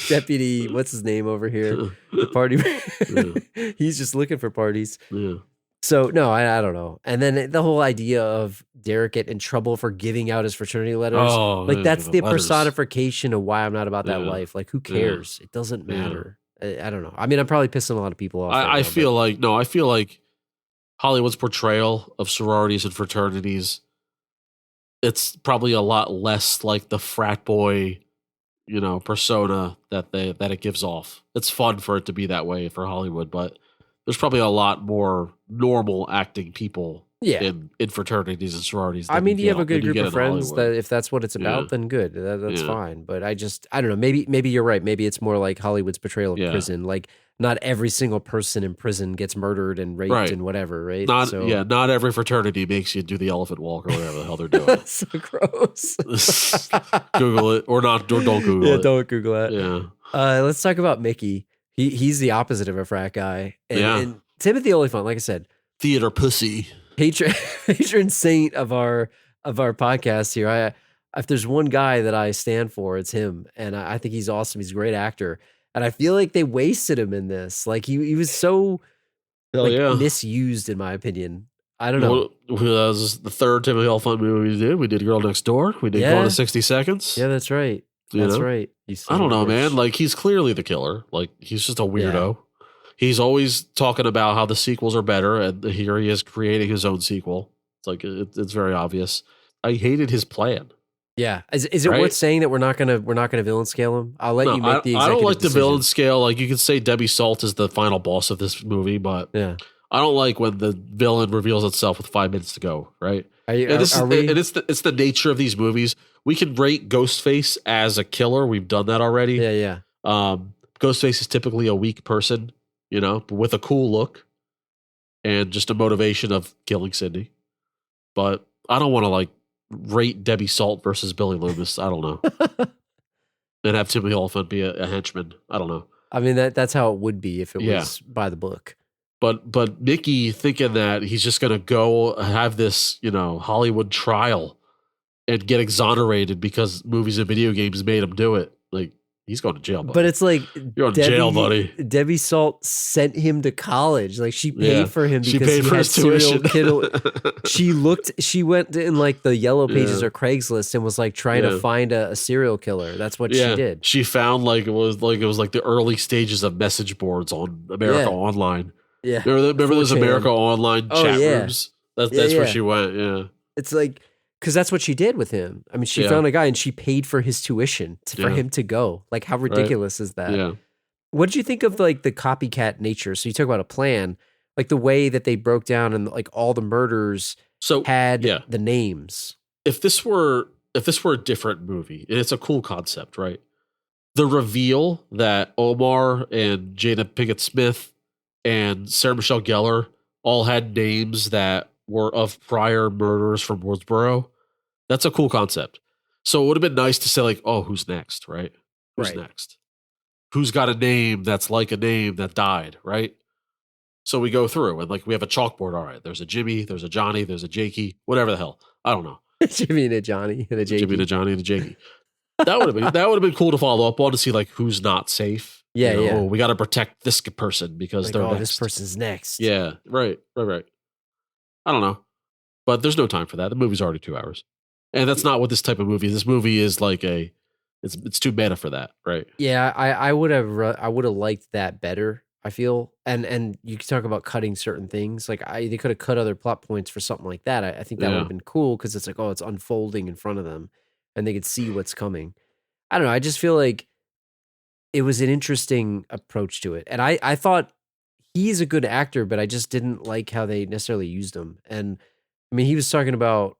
deputy. What's his name over here? The party man. He's just looking for parties. Yeah. So no, I don't know. And then the whole idea of Derek getting in trouble for giving out his fraternity letters, that's the personification of why I'm not about that life. Like, who cares? It doesn't matter. I don't know. I mean, I'm probably pissing a lot of people off. I feel like Hollywood's portrayal of sororities and fraternities, it's probably a lot less like the frat boy, persona that it gives off. It's fun for it to be that way for Hollywood, but there's probably a lot more normal acting people in fraternities and sororities. I mean, you have a good than group get of in friends Hollywood. that if that's what it's about, then good. That's Yeah. fine. But I don't know. Maybe you're right. Maybe it's more like Hollywood's portrayal of Yeah. prison. Like not every single person in prison gets murdered and raped Right. and whatever, right? Not every fraternity makes you do the elephant walk or whatever the hell they're doing. So gross. Google it or not, or don't Google Yeah, it. don't Google that. Yeah. Let's talk about Mickey. He's the opposite of a frat guy. And Timothy Olyphant, like I said, Theater pussy. patron saint of our podcast here. If there's one guy that I stand for, it's him, and I think he's awesome. He's a great actor, and I feel like they wasted him in this. Like he was so misused, in my opinion. I don't know. That was the third Timothy Olyphant movie we did. We did Girl Next Door. We did Gone in 60 Seconds. Yeah, that's right. That's right. I don't know, man. Like he's clearly the killer. Like he's just a weirdo. Yeah. He's always talking about how the sequels are better, and here he is creating his own sequel. It's like it's very obvious. I hated his plan. Yeah, is it worth saying that we're not gonna villain scale him? I'll let you make the executive I don't like decision. the villain scale. Like you could say Debbie Salt is the final boss of this movie, but I don't like when the villain reveals itself with 5 minutes to go. Right? It's the nature of these movies. We can rate Ghostface as a killer. We've done that already. Yeah. Ghostface is typically a weak person, but with a cool look and just a motivation of killing Sydney. But I don't want to rate Debbie Salt versus Billy Loomis. I don't know. And have Timothy Olyphant be a henchman. I don't know. I mean, that's how it would be if it was by the book. But Mickey thinking that he's just going to go have this, Hollywood trial and get exonerated because movies and video games made him do it. Like, he's going to jail, buddy. But it's like you're in jail, buddy. Debbie Salt sent him to college. Like she paid for him because she paid for his tuition. She went in the yellow pages or Craigslist and was trying to find a serial killer. That's what she did. She found it was the early stages of message boards on America Online. Yeah. Remember those America Online chat rooms? That's where she went. Yeah. It's because that's what she did with him. I mean, she found a guy and she paid for his tuition for him to go. Like, how ridiculous is that? Yeah. What did you think of the copycat nature? So you talk about a plan, the way that they broke down and all the murders had the names. If this were a different movie, and it's a cool concept, right? The reveal that Omar and Jada Pinkett Smith and Sarah Michelle Gellar all had names that were of prior murderers from Woodsboro. That's a cool concept. So it would have been nice to say who's next, right? Who's next? Who's got a name that's like a name that died, right? So we go through and we have a chalkboard. All right, there's a Jimmy, there's a Johnny, there's a Jakey, whatever the hell. I don't know. Jimmy and a Johnny and a Jakey. Jimmy and a Johnny and a Jakey. That would have been cool to follow up on to see who's not safe. Yeah, Oh, we got to protect this person because they're next. This person's next. Yeah, right. I don't know, but there's no time for that. The movie's already 2 hours, and that's not what this type of movie is. This movie is it's too meta for that, right? Yeah, I would have liked that better. I feel, and you can talk about cutting certain things. They could have cut other plot points for something like that. I think that would have been cool because it's it's unfolding in front of them, and they could see what's coming. I don't know. I just feel like it was an interesting approach to it, and I thought he's a good actor, but I just didn't like how they necessarily used him. And I mean, he was talking about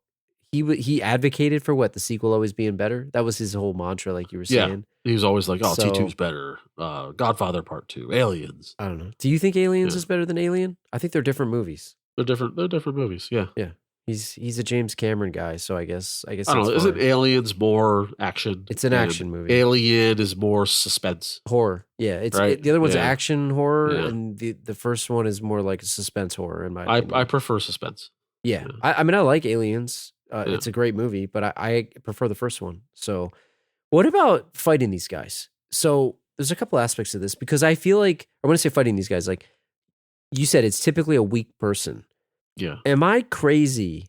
he advocated for the sequel always being better. That was his whole mantra, like you were saying. He was always T2's better. Godfather Part 2, Aliens. I don't know. Do you think Aliens is better than Alien? I think they're different movies. They're different movies. Yeah. Yeah. He's a James Cameron guy, so I guess I don't know. Isn't Aliens more action? It's an action movie. Alien is more suspense, horror. Yeah, the other one's action horror, and the first one is more like a suspense horror. In my opinion. I prefer suspense. Yeah, I mean I like Aliens. It's a great movie, but I prefer the first one. So, what about fighting these guys? So there's a couple aspects of this because I feel I want to say fighting these guys. Like you said, it's typically a weak person. Yeah. Am I crazy?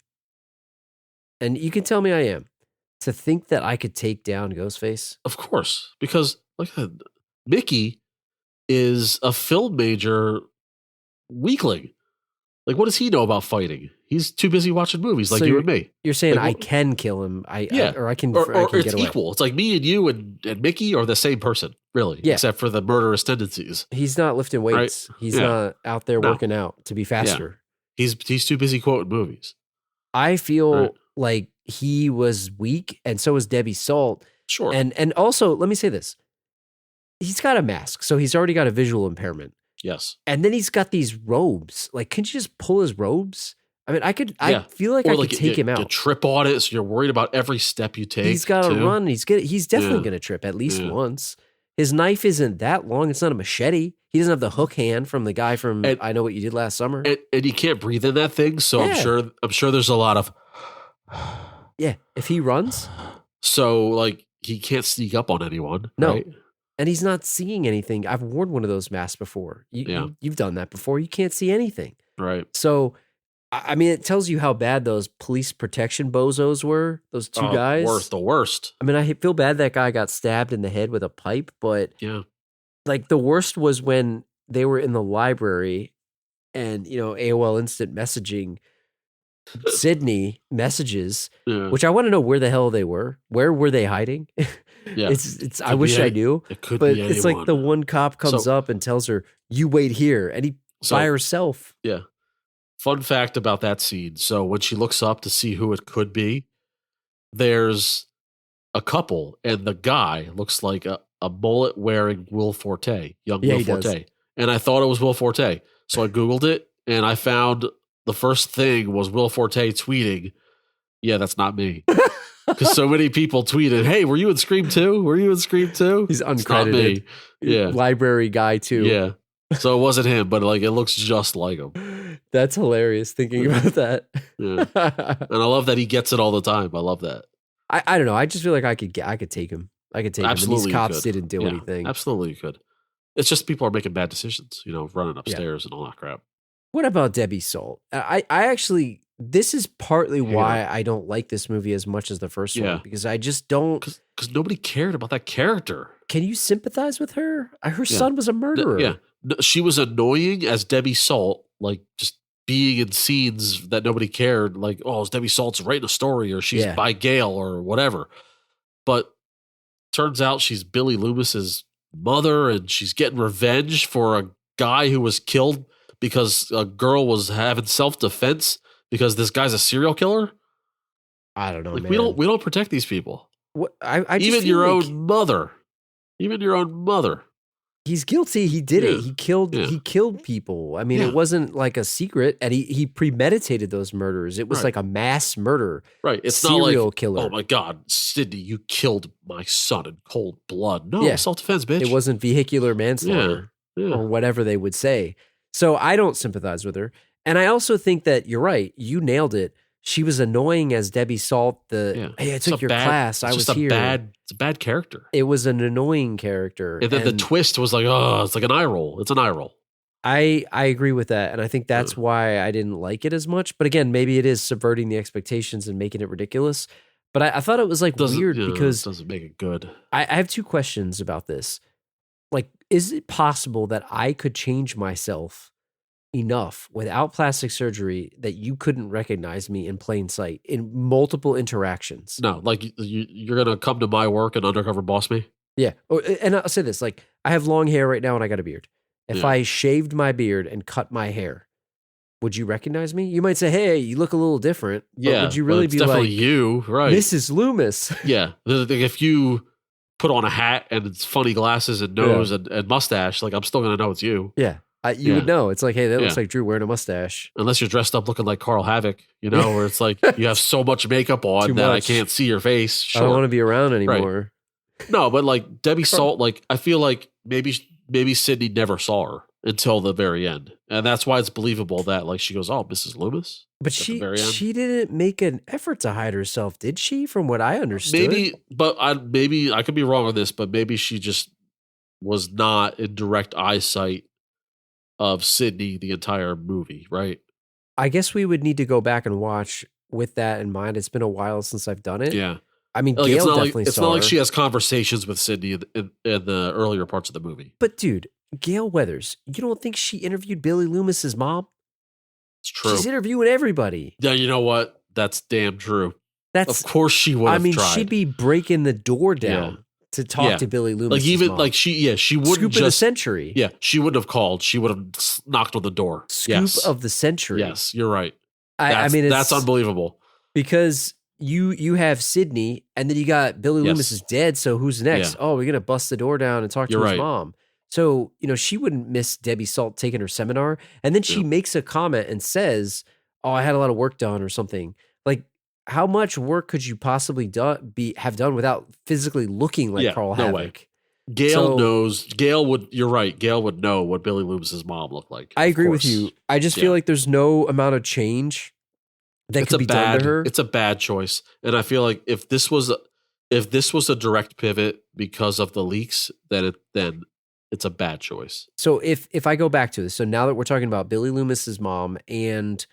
And you can tell me I am to think that I could take down Ghostface. Of course, because Mickey is a film major weakling. What does he know about fighting? He's too busy watching movies like you and me. You're saying I can kill him. I can it's get away. equal. It's like me and you and Mickey are the same person, really, except for the murderous tendencies. He's not lifting weights. He's not out there working out to be faster. He's too busy quoting movies. I feel Right. like he was weak, and so was Debbie Salt. Sure. And also, let me say this. He's got a mask, so he's already got a visual impairment. Yes. And then he's got these robes. Like, can you just pull his robes? I mean, I feel like I could take him You out. trip on it, so you're worried about every step you take. He's got to too. run. He's definitely going to trip at least once. His knife isn't that long. It's not a machete. He doesn't have the hook hand from the guy from I Know What You Did Last Summer. And you can't breathe in that thing, so I'm sure there's a lot of yeah. If he runs, so like he can't sneak up on anyone. No. Right? And he's not seeing anything. I've worn one of those masks before. You've done that before. You can't see anything. Right. So, I mean, it tells you how bad those police protection bozos were. Those two guys. The worst. I mean, I feel bad that guy got stabbed in the head with a pipe, but like the worst was when they were in the library and, AOL Instant Messaging Sydney messages, which I want to know where the hell they were. Where were they hiding? Yeah. I wish I knew. It could but be it's anyone. like the one cop comes up and tells her, "You wait here," and by herself. Yeah. Fun fact about that scene. So when she looks up to see who it could be, there's a couple, and the guy looks like a mullet wearing Will Forte, young Will he Forte. does. And I thought it was Will Forte. So I Googled it, and I found the first thing was Will Forte tweeting, "Yeah, that's not me." Because so many people tweeted, "Hey, were you in Scream 2? Were you in Scream 2? He's It's not uncredited. me." Yeah. Library guy too. Yeah. So it wasn't him, but like it looks just like him. That's hilarious thinking about that. Yeah. And I love that he gets it all the time. I love that. I don't know. I just feel like I could take him. I could take him. And Absolutely these you cops could. didn't do Yeah, anything. Absolutely you could. It's just people are making bad decisions, running upstairs and all that crap. What about Debbie Salt? I actually, this is partly Yeah. why I don't like this movie as much as the first Yeah. one, because I just don't. Because nobody cared about that character. Can you sympathize with her? Her son was a murderer. Yeah. No, she was annoying as Debbie Salt, like just being in scenes that nobody cared. Like, oh, Debbie Salt's writing a story or she's by Gail or whatever. But turns out she's Billy Loomis's mother and she's getting revenge for a guy who was killed because a girl was having self-defense because this guy's a serial killer. I don't know, Like man. we don't protect these people. What, I just Even feel your like own mother. Even your own mother. He's guilty. He did it. Yeah. He killed people. I mean, Yeah. it wasn't like a secret, and he premeditated those murders. It was Right. like a mass murder. Right. It's serial not like, killer. oh my God, Sydney, you killed my son in cold blood. No, Yeah. self-defense, bitch. It wasn't vehicular manslaughter Yeah. or whatever they would say. So I don't sympathize with her. And I also think that you're right. You nailed it. She was annoying as Debbie Salt. Hey, I It's took a your bad- class. I it's was just here. It's a bad character. It was an annoying character. And then the twist was like, oh, it's like an eye roll. It's an eye roll. I agree with that. And I think that's why I didn't like it as much. But again, maybe it is subverting the expectations and making it ridiculous. But I thought it was like weird because doesn't make it good. I have two questions about this. Like, is it possible that I could change myself enough without plastic surgery that you couldn't recognize me in plain sight in multiple interactions? No, like you're gonna come to my work and undercover boss me. Yeah. And I'll say this, like, I have long hair right now and I got a beard. If I shaved my beard and cut my hair, would you recognize me? You might say, hey, you look a little different. But would you really it's be definitely like, you, right? Mrs. Loomis? Yeah. If you put on a hat and it's funny glasses and nose and mustache, like I'm still gonna know it's you. Yeah. You would know. It's like, hey, that looks like Drew wearing a mustache. Unless you're dressed up looking like Carl Havoc, where it's like you have so much makeup on Too that I much. can't see your face. Sure. I don't want to be around anymore. No, but like Debbie Salt, like I feel like maybe Sydney never saw her until the very end, and that's why it's believable that like she goes, "Oh, Mrs. Loomis." But at the very end. she didn't make an effort to hide herself, did she? From what I understood, maybe I could be wrong on this, but maybe she just was not in direct eyesight of Sydney the entire movie, right? I guess we would need to go back and watch with that in mind. It's been a while since I've done it. Yeah. I mean, Like, Gail definitely it's saw not like her. she has conversations with Sydney in the earlier parts of the movie. But dude, Gail Weathers, you don't think she interviewed Billy Loomis's mom? It's true. She's interviewing everybody. Yeah, you know what? That's damn true. That's Of course she would have tried. she'd be breaking the door down to talk to Billy Loomis. Like even mom. like she wouldn't Scoop just of the century. Yeah, she wouldn't have called. She would have knocked on the door. Scoop of the century. Yes, you're right. I mean, that's unbelievable. Because you have Sydney, and then you got Billy Loomis is dead. So who's next? Yeah. Oh, we're gonna bust the door down and talk to his mom. So she wouldn't miss Debbie Salt taking her seminar, and then she makes a comment and says, "Oh, I had a lot of work done" or something. Like, how much work could you possibly have done without physically looking like Carl Havoc? Way. Gail knows. Gail would. You're right. Gail would know what Billy Loomis's mom looked like. I agree with you. I just feel like there's no amount of change that could be done to her. It's a bad choice, and I feel like if this was a direct pivot because of the leaks, then it's a bad choice. So if I go back to this, so now that we're talking about Billy Loomis's mom and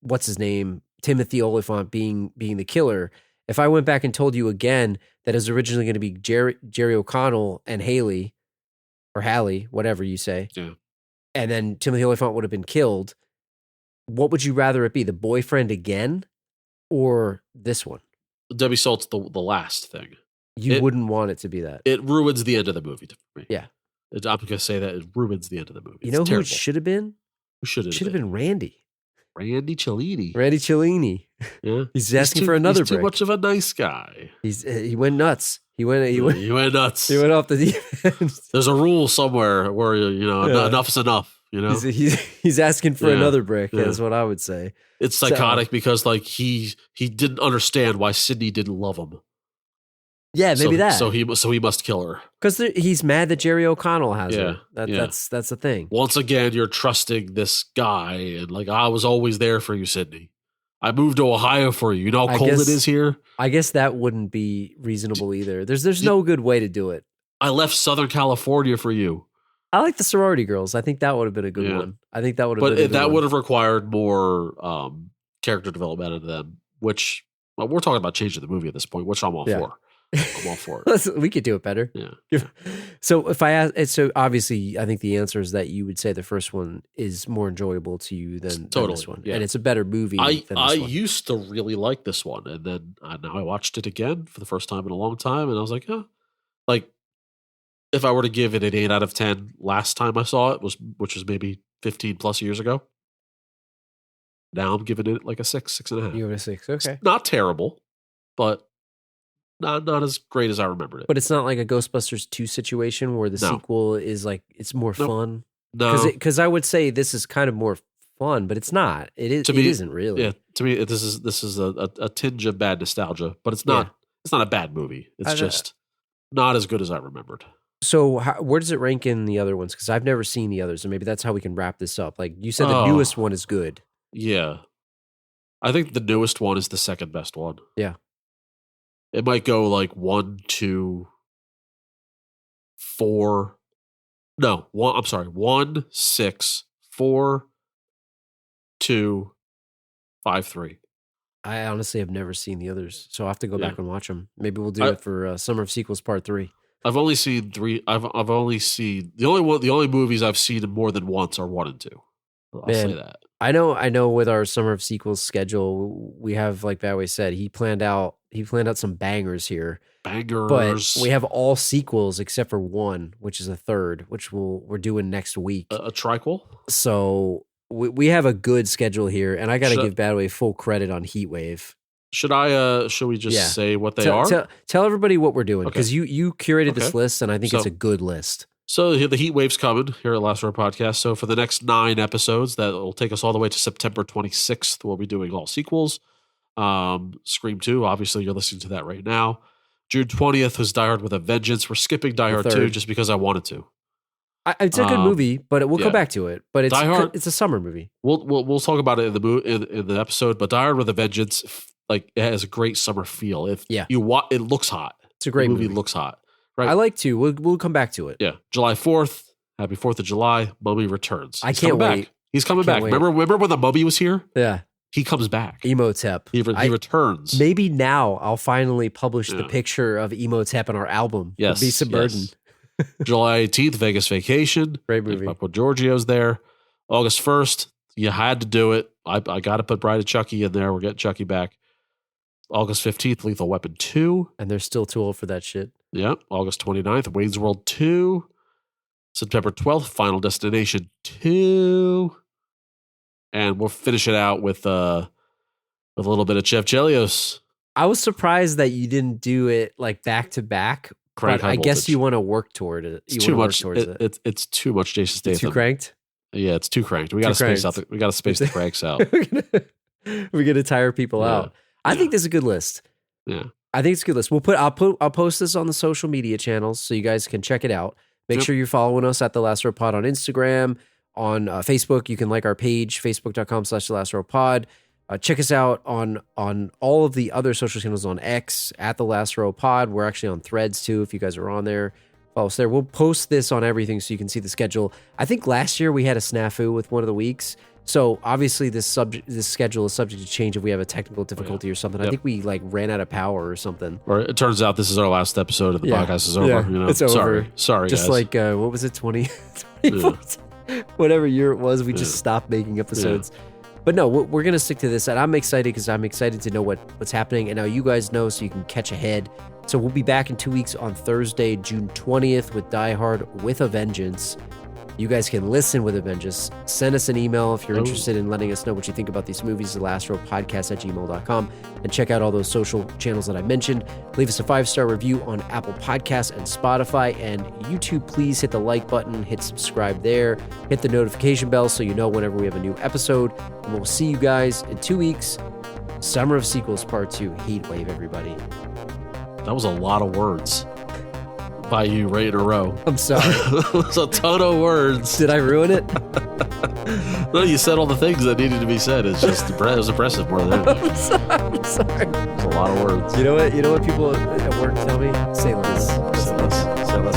what's his name, Timothy Oliphant being the killer, if I went back and told you again that it was originally going to be Jerry O'Connell and Haley, or Hallie, whatever you say, and then Timothy Oliphant would have been killed, what would you rather it be, the boyfriend again or this one? Debbie Salt's the last thing. You wouldn't want it to be that. It ruins the end of the movie for me. Yeah. I'm going to say that it ruins the end of the movie. You know who it should have been? Who should have been? Should have been Randy. Randy Cellini. Randy Cellini. Yeah. He's asking for another break. He's too much of a nice guy. He went nuts. He went nuts. He went off the deep end. There's a rule somewhere where enough is enough. He's asking for another brick. Is what I would say. It's psychotic because like he didn't understand why Sydney didn't love him. Yeah, maybe that. So he must kill her because he's mad that Jerry O'Connell has her. That's the thing. Once again, you're trusting this guy, and like I was always there for you, Sydney. I moved to Ohio for you. You know how cold it is here. I guess that wouldn't be reasonable either. There's no good way to do it. I left Southern California for you. I like the sorority girls. I think that would have been a good one. I think that would have. But that would have required more character development out of them. Which we're talking about changing the movie at this point, which I'm all for. I'm all for it. We could do it better. Yeah. So if I ask, so obviously, I think the answer is that you would say the first one is more enjoyable to you than this one, and it's a better movie. I than this one. used to really like this one, and then now I watched it again for the first time in a long time, and I was like, like if I were to give it an 8 out of 10 last time I saw it which was maybe 15 plus years ago. Now I'm giving it like a 6.5. You give it a 6, okay. It's not terrible, but not as great as I remembered it. But it's not like a Ghostbusters 2 situation where the sequel is like it's more fun. No, because I would say this is kind of more fun, but it's not. It isn't really. Yeah, to me, this is a tinge of bad nostalgia, but it's not. It's not a bad movie. It's just not as good as I remembered. So where does it rank in the other ones? Because I've never seen the others, and maybe that's how we can wrap this up. Like you said, the newest one is good. Yeah, I think the newest one is the second best one. Yeah. It might go like 1, 2, 4. No, 1. I'm sorry, 1, 6, 4, 2, 5, 3. I honestly have never seen the others, so I'll have to go back and watch them. Maybe we'll do it for Summer of Sequels Part 3. I've only seen 3. I've only seen the only movies I've seen more than once are 1 and 2. I'll say that. I know. With our Summer of Sequels schedule, we have, like Badway said, he planned out some bangers here. Bangers. But we have all sequels except for one, which is a third, which we're doing next week. A triquel. So we have a good schedule here, and I got to give Badway full credit on Heatwave. Should we just say what they are? Tell everybody what we're doing, because you curated this list, and I think it's a good list. So the heat wave's coming here at Last Row Podcast. So for the next 9 episodes, that will take us all the way to September 26th. We'll be doing all sequels. Scream 2, obviously you're listening to that right now. June 20th is Die Hard with a Vengeance. We're skipping Die Hard 2 just because I wanted to. It's a good movie, but we'll come back to it. But it's a summer movie. We'll talk about it in the episode. But Die Hard with a Vengeance, like, it has a great summer feel. It looks hot. It's a great movie. Looks hot. Right. I like to. We'll come back to it. Yeah, July 4th. Happy 4th of July. Mummy returns. I can't wait. He's coming back. Remember when the Mummy was here? Yeah. He comes back. Emotep. He returns. Maybe now I'll finally publish the picture of Emotep in our album. Yes. Beast of Burden. Yes. July 18th, Vegas Vacation. Great movie. Michael Giorgio's there. August 1st, you had to do it. I got to put Bride of Chucky in there. We're getting Chucky back. August 15th, Lethal Weapon 2. And they're still too old for that shit. Yep. August 29th, Wayne's World 2. September 12th, Final Destination 2. And we'll finish it out with a little bit of Chef Chelios. I was surprised that you didn't do it like back to back. Crank But High I guess Voltage. you want to work toward it. It's too much. It's too much Jason Statham. Too cranked? Yeah, it's too cranked. We got to space cranked. out. We got to space the cranks out. We're gonna tire people Yeah. out. I think this is a good list. Yeah. I think it's a good list. I'll post this on the social media channels so you guys can check it out. Make Yep. sure you're following us at The Last Row Pod on Instagram, on Facebook. You can like our page, facebook.com/The Last Row Pod. Check us out on all of the other social channels on X at The Last Row Pod. We're actually on Threads too. If you guys are on there, follow us there. We'll post this on everything so you can see the schedule. I think last year we had a snafu with one of the weeks. So obviously this schedule is subject to change if we have a technical difficulty or something. I Yep. think we like ran out of power or something. Or it turns out this is our last episode of the Yeah. podcast is over. Yeah, You know, it's over. Sorry, Just guys. like what was it, 2024? Whatever year it was, we just stopped making episodes. But no, we're gonna stick to this, and I'm excited because I'm excited to know what's happening, and now you guys know so you can catch ahead. So we'll be back in 2 weeks on Thursday, June 20th with Die Hard with a Vengeance. You guys can listen with a vengeance. Send us an email if you're interested in letting us know what you think about these movies, thelastropodcast@gmail.com, and check out all those social channels that I mentioned. Leave us a 5-star review on Apple Podcasts and Spotify, and YouTube, please hit the like button, hit subscribe there, hit the notification bell so you know whenever we have a new episode, and we'll see you guys in 2 weeks. Summer of Sequels Part 2, Heat Wave, everybody. That was a lot of words by you right in a row. I'm sorry. It was a ton of words. Did I ruin it? No, you said all the things that needed to be said. It's just it was impressive more than anything. I'm sorry. It was a lot of words. You know what people at work tell me? Say less. Say less. Say less.